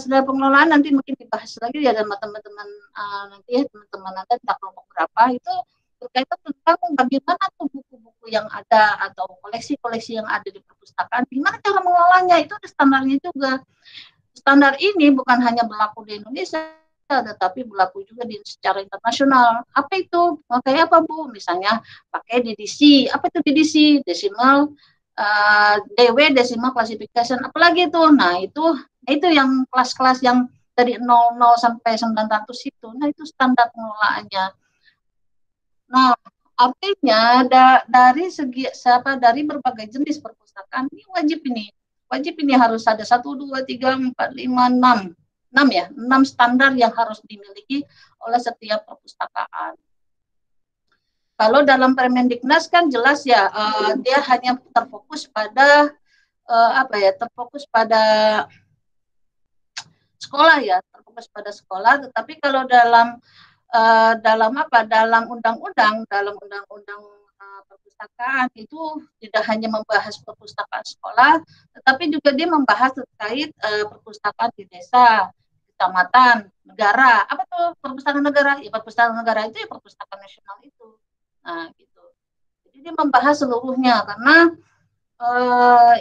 Standar pengelolaan nanti mungkin dibahas lagi ya sama teman-teman nanti ya teman-teman nanti entah kelompok berapa itu berkaitan tentang bagaimana tuh buku-buku yang ada atau koleksi-koleksi yang ada di perpustakaan. Gimana cara mengelolanya? Itu ada standarnya juga. Standar ini bukan hanya berlaku di Indonesia, tetapi berlaku juga secara internasional. Apa itu? Kayak apa Bu? Misalnya pakai DDC. Apa itu DDC? Decimal DW, decimal classification. Apalagi itu? Nah itu yang kelas-kelas yang dari 00 sampai 900 itu. Nah itu standar pengelolaannya. Nah artinya dari berbagai jenis perpustakaan ini wajib ini harus ada 1, 2, 3, 4, 5, 6. 6 standar yang harus dimiliki oleh setiap perpustakaan. Kalau dalam Permendiknas kan jelas ya, dia hanya terfokus pada terfokus pada sekolah ya, terfokus pada sekolah. Tetapi kalau dalam undang-undang perpustakaan itu tidak hanya membahas perpustakaan sekolah, tetapi juga dia membahas terkait perpustakaan di desa, kecamatan, negara. Apa tuh perpustakaan negara? Ya perpustakaan negara itu ya perpustakaan nasional itu. Nah, gitu. Jadi dia membahas seluruhnya karena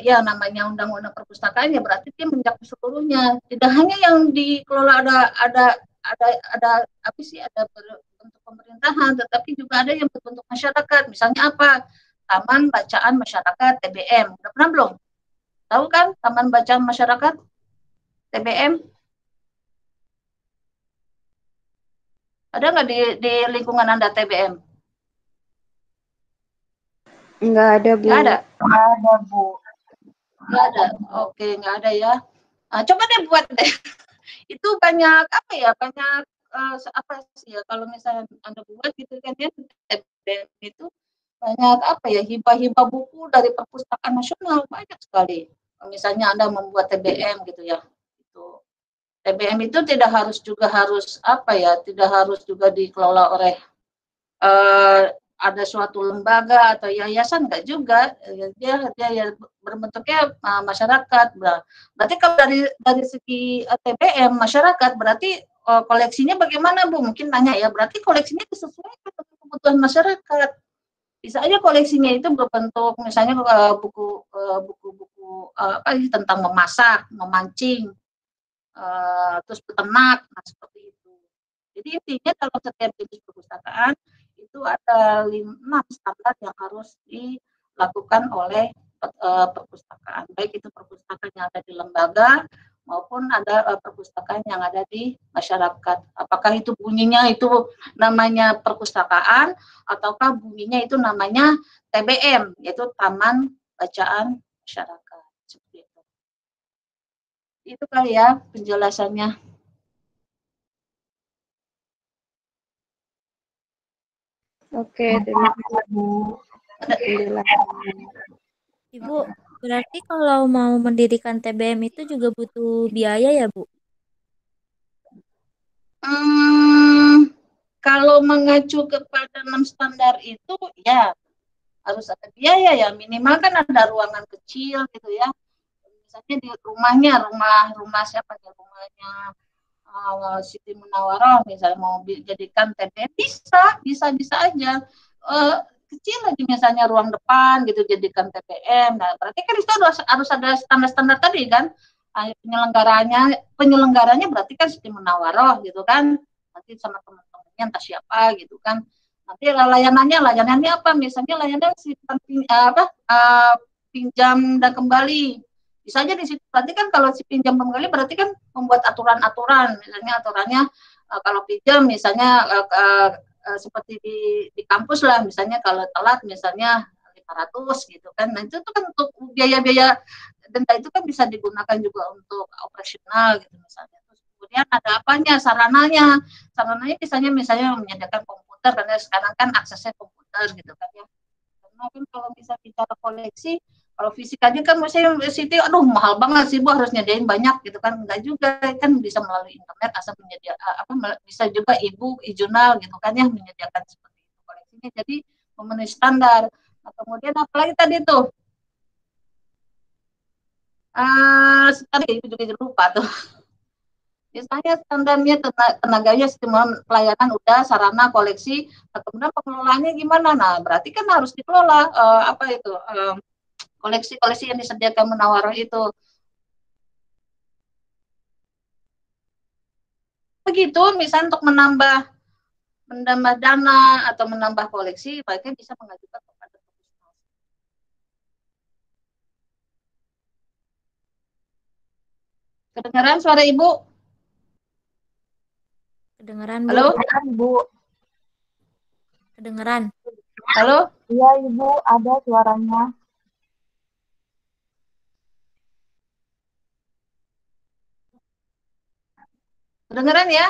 ya namanya undang-undang perpustakaan ya berarti dia mencakup seluruhnya. Tidak hanya yang dikelola ada apa sih, ada bentuk pemerintahan, tetapi juga ada yang berbentuk masyarakat. Misalnya apa? Taman Bacaan Masyarakat TBM. Udah pernah belum? Tahu kan Taman Bacaan Masyarakat TBM? Ada nggak di lingkungan Anda TBM? Nggak ada, Bu. Nggak ada? Nggak ada, Bu. Nggak ada. Oke, nggak ada ya. Nah, coba deh buat deh. Itu banyak apa ya? Banyak apa sih ya? Kalau misalnya Anda buat gitu kan ya, TBM itu banyak apa ya? Hibah-hibah buku dari perpustakaan nasional banyak sekali. Misalnya Anda membuat TBM gitu ya. Itu TBM itu tidak harus apa ya? Tidak harus juga dikelola oleh ada suatu lembaga atau yayasan, enggak juga, dia ya berbentuknya masyarakat. Berarti kalau dari segi TBM masyarakat berarti koleksinya bagaimana, Bu? Mungkin nanya ya, berarti koleksinya disesuaikan dengan kebutuhan masyarakat. Bisa aja koleksinya itu berbentuk misalnya buku-buku tentang memasak, memancing, terus peternak, nah seperti itu. Jadi intinya dalam setiap jenis perpustakaan itu ada 6 standar yang harus dilakukan oleh perpustakaan, baik itu perpustakaan yang ada di lembaga maupun ada perpustakaan yang ada di masyarakat. Apakah itu bunyinya itu namanya perpustakaan ataukah bunyinya itu namanya TBM, yaitu Taman Bacaan Masyarakat. Seperti itu. Itu kali ya penjelasannya. Oke, terima kasih, Bu. Ibu, berarti kalau mau mendirikan TBM itu juga butuh biaya ya, Bu? Kalau mengacu kepada 6 standar itu, ya harus ada biaya ya. Minimal kan ada ruangan kecil gitu ya. Misalnya di rumah siapa ya, rumahnya Siti Munawaroh misalnya mau dijadikan TBM, bisa aja. Kecil aja misalnya ruang depan gitu jadikan TBM. Nah, berarti kan itu harus ada standar-standar tadi kan. Penyelenggaranya berarti kan Siti Munawaroh gitu kan. Nanti sama teman-temannya entah siapa gitu kan. Nanti layanannya apa? Misalnya layanan pinjam dan kembali. Bisa aja di situ. Berarti kan kalau si pinjam kembali berarti kan membuat aturan-aturan. Misalnya aturannya kalau pinjam misalnya seperti di kampus lah, misalnya kalau telat misalnya 500 gitu kan. Nah, itu kan untuk biaya-biaya denda itu kan bisa digunakan juga untuk operasional gitu misalnya. Terus kemudian ada apanya? Sarananya misalnya menyediakan komputer karena sekarang kan aksesnya komputer gitu kan ya. Karena kan kalau bisa bicara koleksi, kalau fisik aja kan misalnya Siti, aduh mahal banget sih Bu, harus nyediain banyak gitu kan. Enggak juga, kan bisa melalui internet asal bisa juga Ibu jurnal gitu kan ya menyediakan seperti itu koleksinya. Jadi memenuhi standar. Nah, kemudian apalagi tadi tuh tadi itu juga lupa tuh. Misalnya standarnya tenaganya sistem pelayanan udah, sarana koleksi, kemudian pengelolaannya gimana? Nah, berarti kan harus dikelola koleksi-koleksi yang disediakan Munawaroh itu. Begitu, misalnya untuk menambah dana atau menambah koleksi, baiknya bisa mengajukan kepada perpustakaan. Kedengaran suara Ibu? Kedengeran, Bu. Halo? Ibu. Kedengeran. Halo? Iya, Ibu, ada suaranya. Kedengeran ya?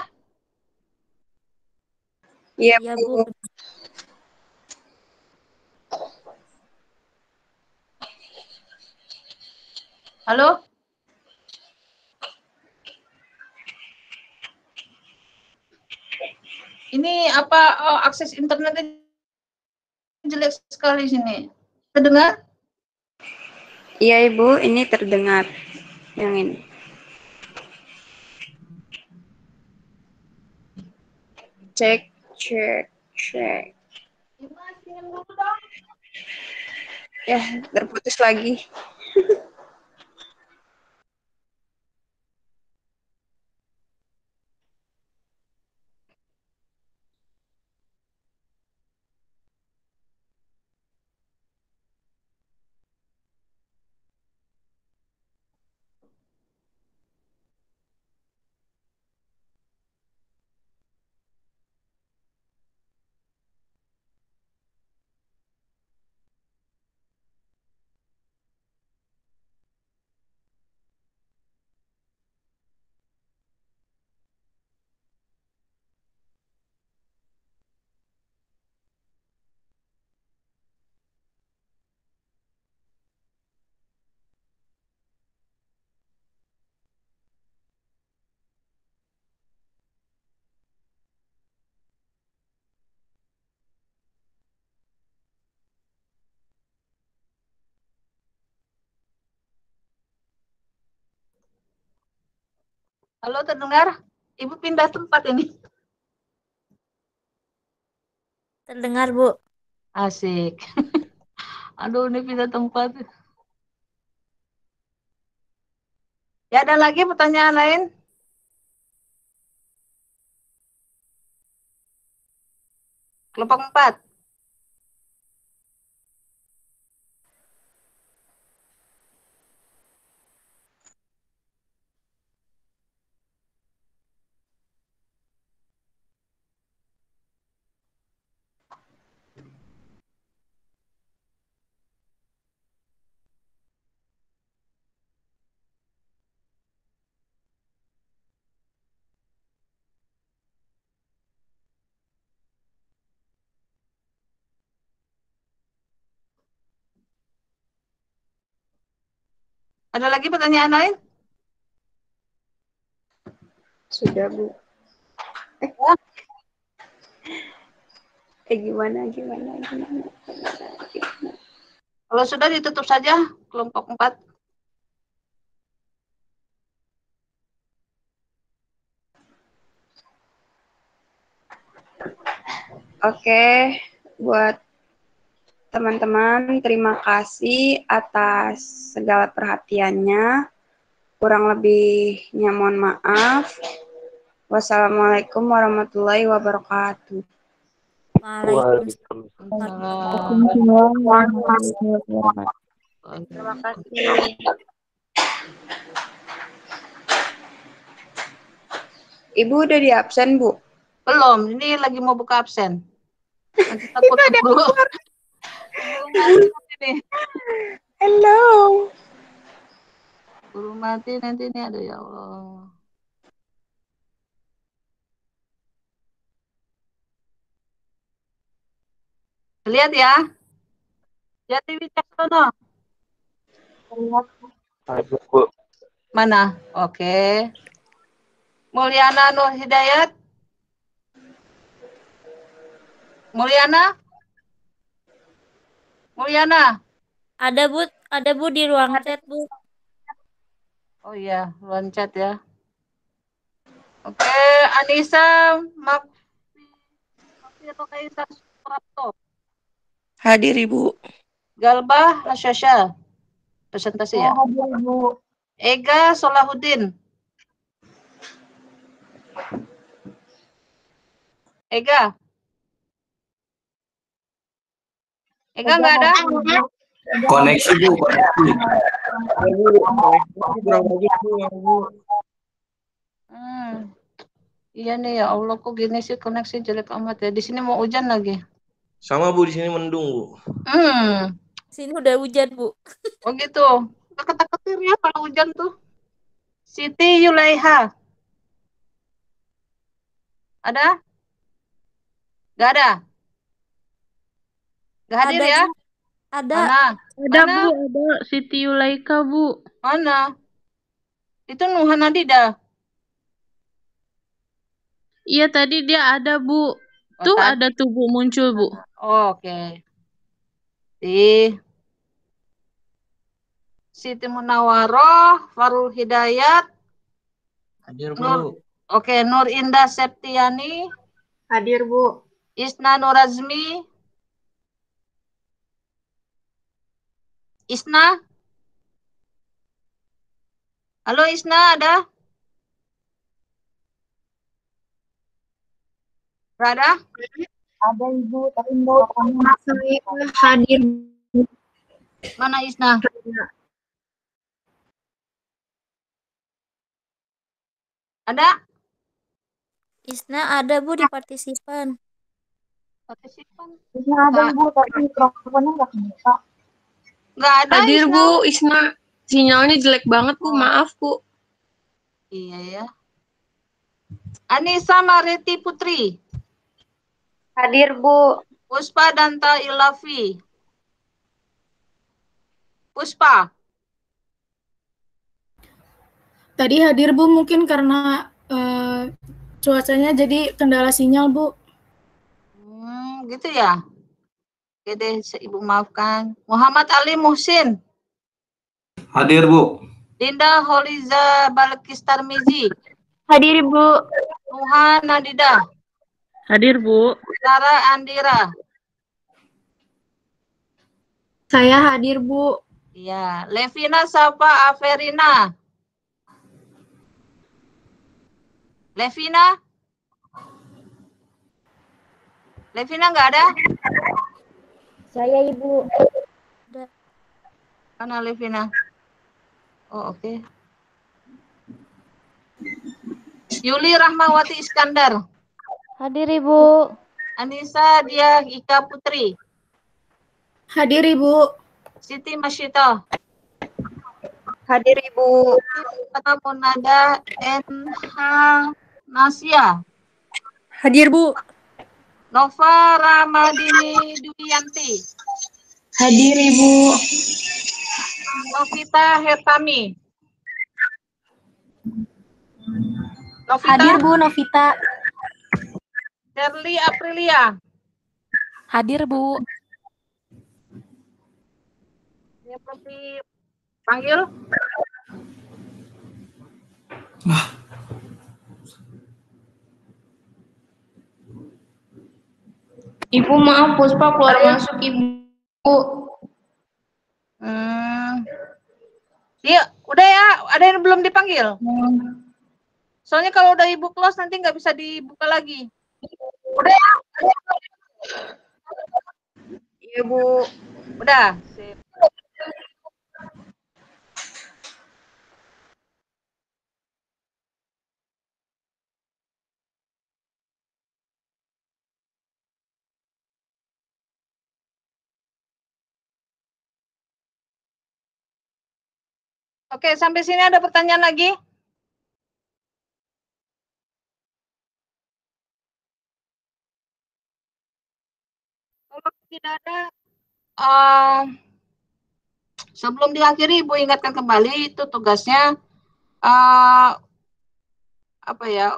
Iya, Iya, Bu. Bu. Halo? Ini apa akses internetnya jelek sekali sini. Terdengar? Iya Ibu, ini terdengar. Yang ini. Cek, cek, cek. Ya, terputus lagi. Halo, terdengar? Ibu pindah tempat ini. Terdengar, Bu. Asik. Aduh, ini pindah tempat. Ya, ada lagi pertanyaan lain? Kelompok 4. Ada lagi pertanyaan lain? Sudah Bu. Gimana? Kalau sudah ditutup saja kelompok 4. Oke, buat teman-teman, terima kasih atas segala perhatiannya. Kurang lebihnya mohon maaf. Wassalamualaikum warahmatullahi wabarakatuh. Waalaikumsalam. Terima kasih. Ibu udah di absen, Bu? Belum, ini lagi mau buka absen. Nanti takut dulu. Belum mati nih. Hello. Belum mati nanti nih, aduh ya Allah. Lihat ya. Jati Wicaksono. Mana? Oke. Mulyana Nur Hidayat. Mulyana? Ada Bu di ruang chat, Bu. Oh iya, ruang chat ya. Oke, Anissa Hadir Ibu. Galbah Hasyasha. Presentasi ya. Hadir Ibu. Ega Solahuddin. Ega nggak ada? Koneksi Bu, koneksi. Iya nih ya Allah, kok gini sih koneksi jelek amat ya. Di sini mau hujan lagi. Sama Bu, di sini mendung Bu. Sini udah hujan, Bu. Oh gitu. Ketar-ketir ya kalau hujan tuh. Siti Yulaiha. Ada? Gak ada? Gak hadir Ada, ya? ada. Mana? Ada Bu, ada Siti Yulaika Bu. Mana? Itu Nuhan Nadida. Iya tadi dia ada Bu. Tuh tadi. ada tuh Bu muncul Bu. Oh, oke. Siti Munawaroh, Farul Hidayat, Hadir Nur, Bu. oke, Nur Indah Septiani, Hadir Bu. Isna Nurazmi, Isna. Halo Isna, ada? Ada? Ada Ibu, tapi mikrofonnya Saya hadir. Mana Isna? Ada? Isna ada Bu di partisipan. Partisipan? Isna ada Bu, tapi mikrofonnya nggak bisa. Nggak ada Hadir Isna. Bu, Isna. Sinyalnya jelek banget Bu, maaf Bu. Iya ya. Anissa Mareti Putri. Hadir Bu. Puspa Danta Ilafi. Puspa. Tadi hadir Bu mungkin karena cuacanya jadi kendala sinyal Bu. Gitu ya. Oke deh, Ibu maafkan. Muhammad Ali Muhsin. Hadir Bu. Dinda Holiza Balkis Tarmizi. Hadir Bu. Nuha Nadida. Hadir Bu. Lara Andira. Saya hadir Bu. Iya, Levina Safa Averina. Levina? Levina nggak ada? Saya Ibu. Mana Levina? Oh, oke. Yuli Rahmawati Iskandar. Hadir Ibu. Anissa Diah Ika Putri. Hadir Ibu. Siti Masyito. Hadir Ibu. Monada NH Nasya. Hadir Bu. Nova Ramadini Duyanti. Hadir Ibu. Novita Hetami. Novita. Hadir Bu Novita. Shirley Aprilia. Hadir Bu. Dia belum dipanggil. Ibu maaf Puspa keluar masuk Ibu. Iya, udah ya. Ada yang belum dipanggil? Soalnya kalau udah Ibu close nanti nggak bisa dibuka lagi. Udah ya. Iya Bu. Udah. Sip. Oke, sampai sini ada pertanyaan lagi? Kalau tidak ada, sebelum diakhiri Ibu ingatkan kembali itu tugasnya apa ya?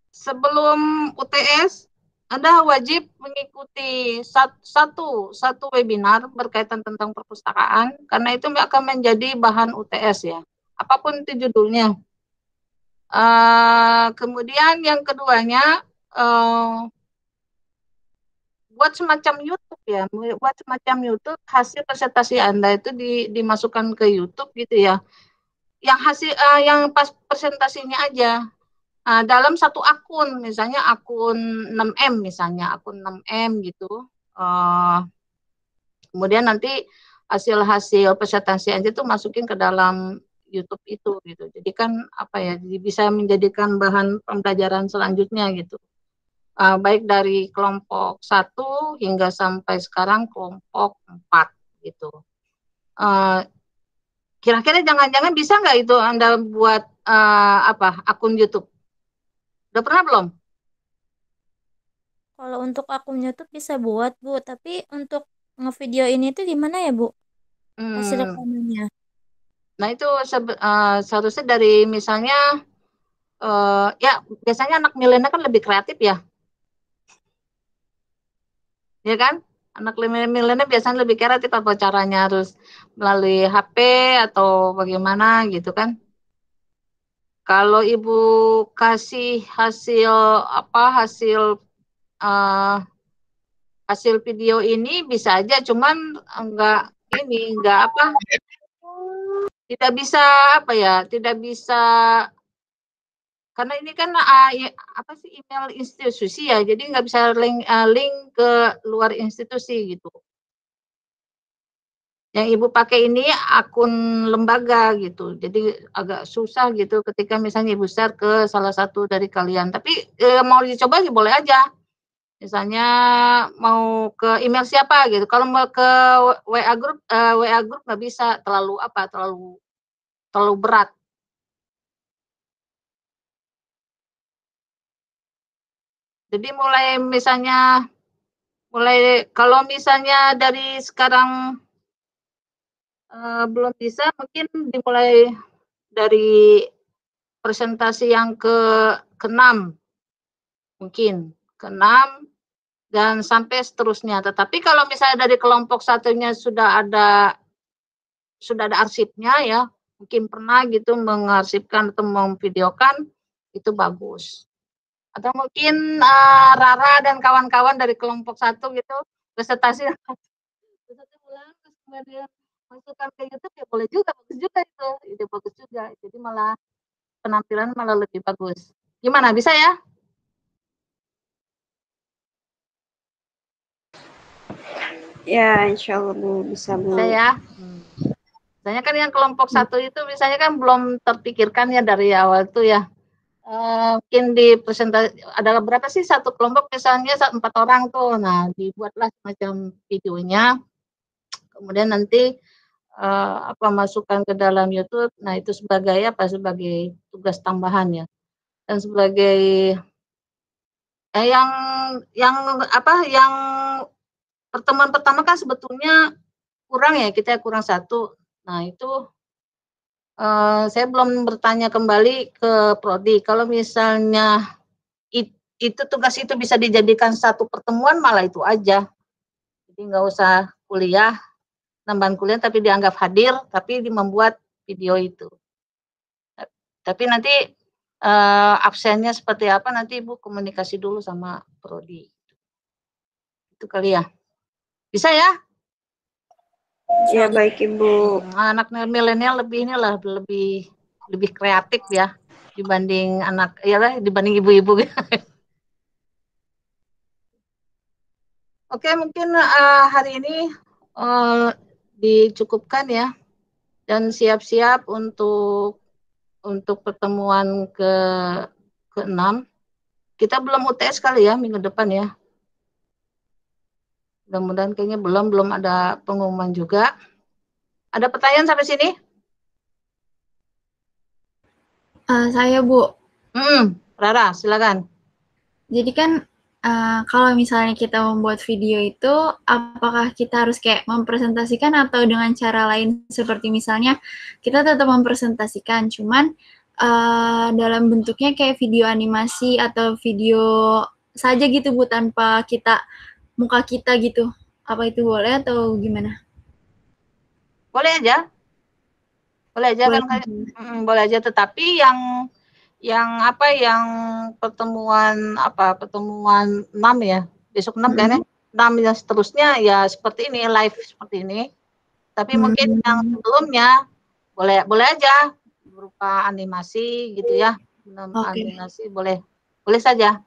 Sebelum UTS Anda wajib mengikuti satu webinar berkaitan tentang perpustakaan karena itu akan menjadi bahan UTS ya. Apapun itu judulnya. Kemudian yang keduanya buat semacam YouTube ya, buat semacam YouTube hasil presentasi Anda itu dimasukkan ke YouTube gitu ya. Yang hasil yang pas presentasinya aja dalam satu akun, misalnya akun 6M misalnya, akun 6M gitu. Kemudian nanti hasil presentasi aja tuh masukin ke dalam YouTube itu gitu. Jadi kan apa ya, bisa menjadikan bahan pembelajaran selanjutnya gitu. Baik dari kelompok 1 hingga sampai sekarang kelompok 4 gitu. Kira-kira jangan-jangan bisa nggak itu Anda buat akun YouTube? Udah pernah belum? Kalau untuk akun YouTube bisa buat Bu, tapi untuk ngevideo ini tuh gimana ya Bu? Hasil rekamannya. Nah itu seharusnya dari misalnya ya biasanya anak milenial kan lebih kreatif ya kan? Anak milenial biasanya lebih kreatif apa caranya harus melalui HP atau bagaimana gitu kan? Kalau ibu kasih hasil hasil video ini bisa aja, cuman tidak bisa tidak bisa karena ini kan email institusi ya, jadi nggak bisa link ke luar institusi gitu. Yang ibu pakai ini akun lembaga gitu, jadi agak susah gitu ketika misalnya ibu share ke salah satu dari kalian. Tapi mau dicoba sih boleh aja. Misalnya mau ke email siapa gitu. Kalau mau ke WA grup nggak bisa, terlalu berat. Jadi kalau misalnya dari sekarang belum bisa, mungkin dimulai dari presentasi yang ke-6 mungkin ke-6 dan sampai seterusnya. Tetapi kalau misalnya dari kelompok satunya sudah ada arsipnya ya, mungkin pernah gitu mengarsipkan atau memvideokan, itu bagus. Atau mungkin Rara dan kawan-kawan dari kelompok 1 gitu presentasi ulang terus kemudian masukkan ke YouTube ya boleh juga, bagus juga itu. Ide bagus juga. Jadi malah penampilan malah lebih bagus. Gimana, bisa ya? Ya, insya Allah Bu, bisa Bu. Bisa ya? Misalnya kan yang kelompok 1 itu misalnya kan belum terpikirkan ya dari awal itu ya. Mungkin di presentasi ada berapa sih satu kelompok misalnya 4 orang tuh. Nah, dibuatlah semacam videonya. Kemudian nanti masukkan ke dalam YouTube. Nah, itu sebagai tugas tambahan ya. Dan sebagai yang pertemuan pertama kan sebetulnya kurang ya, kita kurang 1. Nah, itu saya belum bertanya kembali ke prodi. Kalau misalnya itu tugas itu bisa dijadikan satu pertemuan, malah itu aja. Jadi nggak usah kuliah, nambahan kuliah tapi dianggap hadir, tapi membuat video itu. Tapi nanti absennya seperti apa nanti Ibu komunikasi dulu sama prodi. Itu kali ya. Bisa ya? Ya baik Ibu. Anak milenial lebih kreatif ya dibanding dibanding ibu-ibu. Oke, mungkin hari ini dicukupkan ya, dan siap-siap untuk pertemuan ke-6. Kita belum UTS kali ya minggu depan ya. Mudah-mudahan kayaknya belum ada pengumuman juga. Ada pertanyaan sampai sini? Saya Bu. Rara, silakan. Jadi kan kalau misalnya kita membuat video itu, apakah kita harus kayak mempresentasikan atau dengan cara lain seperti misalnya kita tetap mempresentasikan, cuman dalam bentuknya kayak video animasi atau video saja gitu Bu, tanpa muka kita gitu. Apa itu boleh atau gimana? Boleh aja. Boleh aja kan? Boleh aja, tetapi yang pertemuan 6 ya, besok 6 kan ya, 6 yang seterusnya ya seperti ini, live seperti ini. Tapi mungkin yang sebelumnya boleh aja berupa animasi gitu ya. Animasi boleh saja.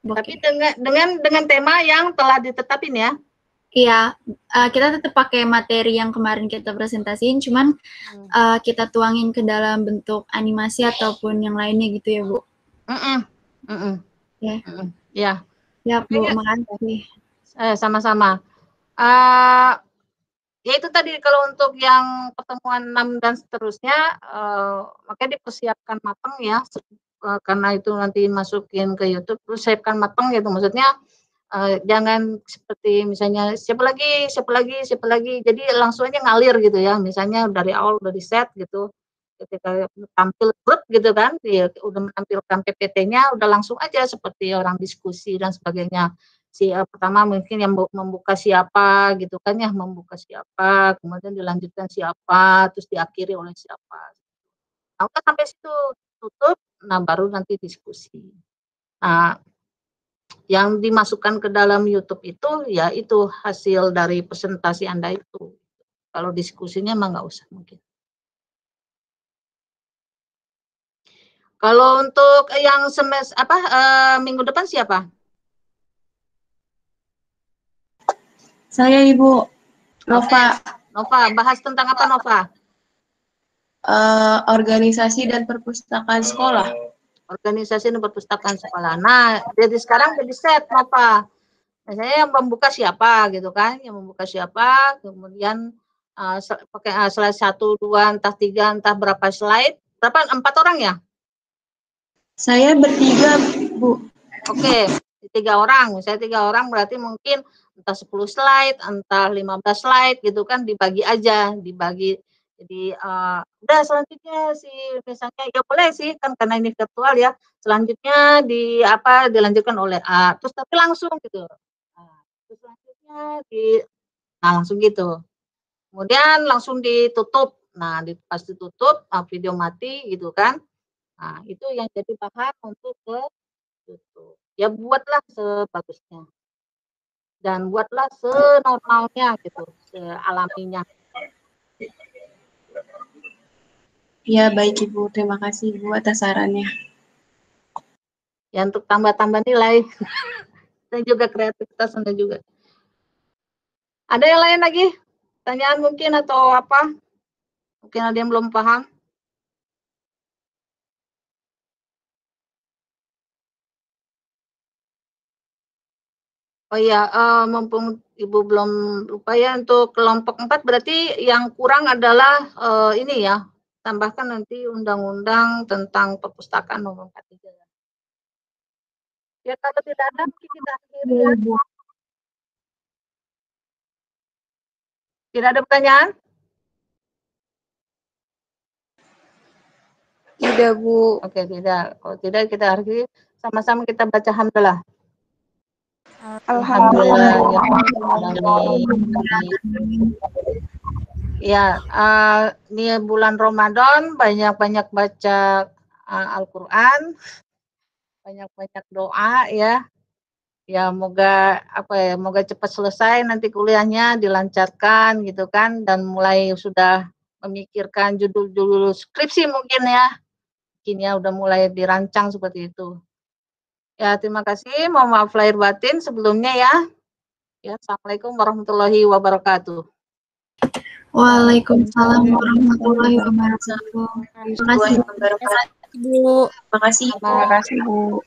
Tapi dengan tema yang telah ditetapin ya. Iya, kita tetap pakai materi yang kemarin kita presentasiin, cuman kita tuangin ke dalam bentuk animasi ataupun yang lainnya gitu ya, Bu. Ya. Ya, Bu, makasih. Sama-sama. Ya itu tadi kalau untuk yang pertemuan 6 dan seterusnya, makanya dipersiapkan matang ya, karena itu nanti masukin ke YouTube, terus siapkan matang gitu, maksudnya Jangan seperti misalnya siapa lagi, jadi langsung aja ngalir gitu ya, misalnya dari awal udah di set gitu, ketika tampil grup gitu kan, ya udah menampilkan PPT-nya udah langsung aja seperti orang diskusi dan sebagainya. Pertama mungkin yang membuka siapa gitu kan ya, membuka siapa, kemudian dilanjutkan siapa, terus diakhiri oleh siapa. Nah, udah sampai situ tutup, nah baru nanti diskusi. Nah, yang dimasukkan ke dalam YouTube itu, ya itu hasil dari presentasi Anda itu. Kalau diskusinya mah nggak usah mungkin. Kalau untuk yang minggu depan siapa? Saya Ibu. Nova. Nova, bahas tentang apa Nova? Organisasi dan perpustakaan sekolah. Organisasi dan perpustakaan sekolah. Nah, jadi sekarang jadi set Nova. Misalnya yang membuka siapa gitu kan, yang membuka siapa, kemudian pakai slide 1, 2, entah 3, entah berapa slide, 4 orang ya? Saya bertiga, Bu. Oke, 3 orang, misalnya 3 orang berarti mungkin entah 10 slide, entah 15 slide gitu kan, dibagi aja, dibagi. Jadi udah selanjutnya misalnya ya boleh sih kan karena ini virtual ya, selanjutnya dilanjutkan oleh A, terus tapi langsung gitu. Terus selanjutnya langsung gitu. Kemudian langsung ditutup. Nah, pas ditutup, video mati gitu kan. Nah, itu yang jadi bahan untuk ke YouTube. Ya buatlah sebagusnya. Dan buatlah senormalnya gitu, sealaminya. Ya, baik Ibu. Terima kasih Ibu atas sarannya. Ya untuk tambah-tambah nilai. Dan juga kreativitas Anda juga. Ada yang lain lagi? Pertanyaan mungkin atau apa? Mungkin ada yang belum paham. Oh iya, mumpung Ibu belum lupa ya, untuk kelompok 4 berarti yang kurang adalah ini ya, tambahkan nanti undang-undang tentang perpustakaan nomor 43. Ya kalau tidak ada mungkin kita akhiri ya. Tidak ada pertanyaan? Tidak, Bu. Oke, tidak. Kalau tidak kita akhiri, sama-sama kita baca hamdalah. Alhamdulillah ya, ini bulan Ramadan banyak-banyak baca Al-Qur'an, banyak-banyak doa ya. Ya moga moga cepat selesai nanti kuliahnya, dilancarkan gitu kan, dan mulai sudah memikirkan judul-judul skripsi mungkin ya. Mungkin ya udah mulai dirancang seperti itu. Ya, terima kasih. Mohon maaf lahir batin sebelumnya ya. Ya, Assalamualaikum warahmatullahi wabarakatuh. Waalaikumsalam warahmatullahi wabarakatuh. Terima kasih Bu. Terima kasih Bu. Terima kasih Bu.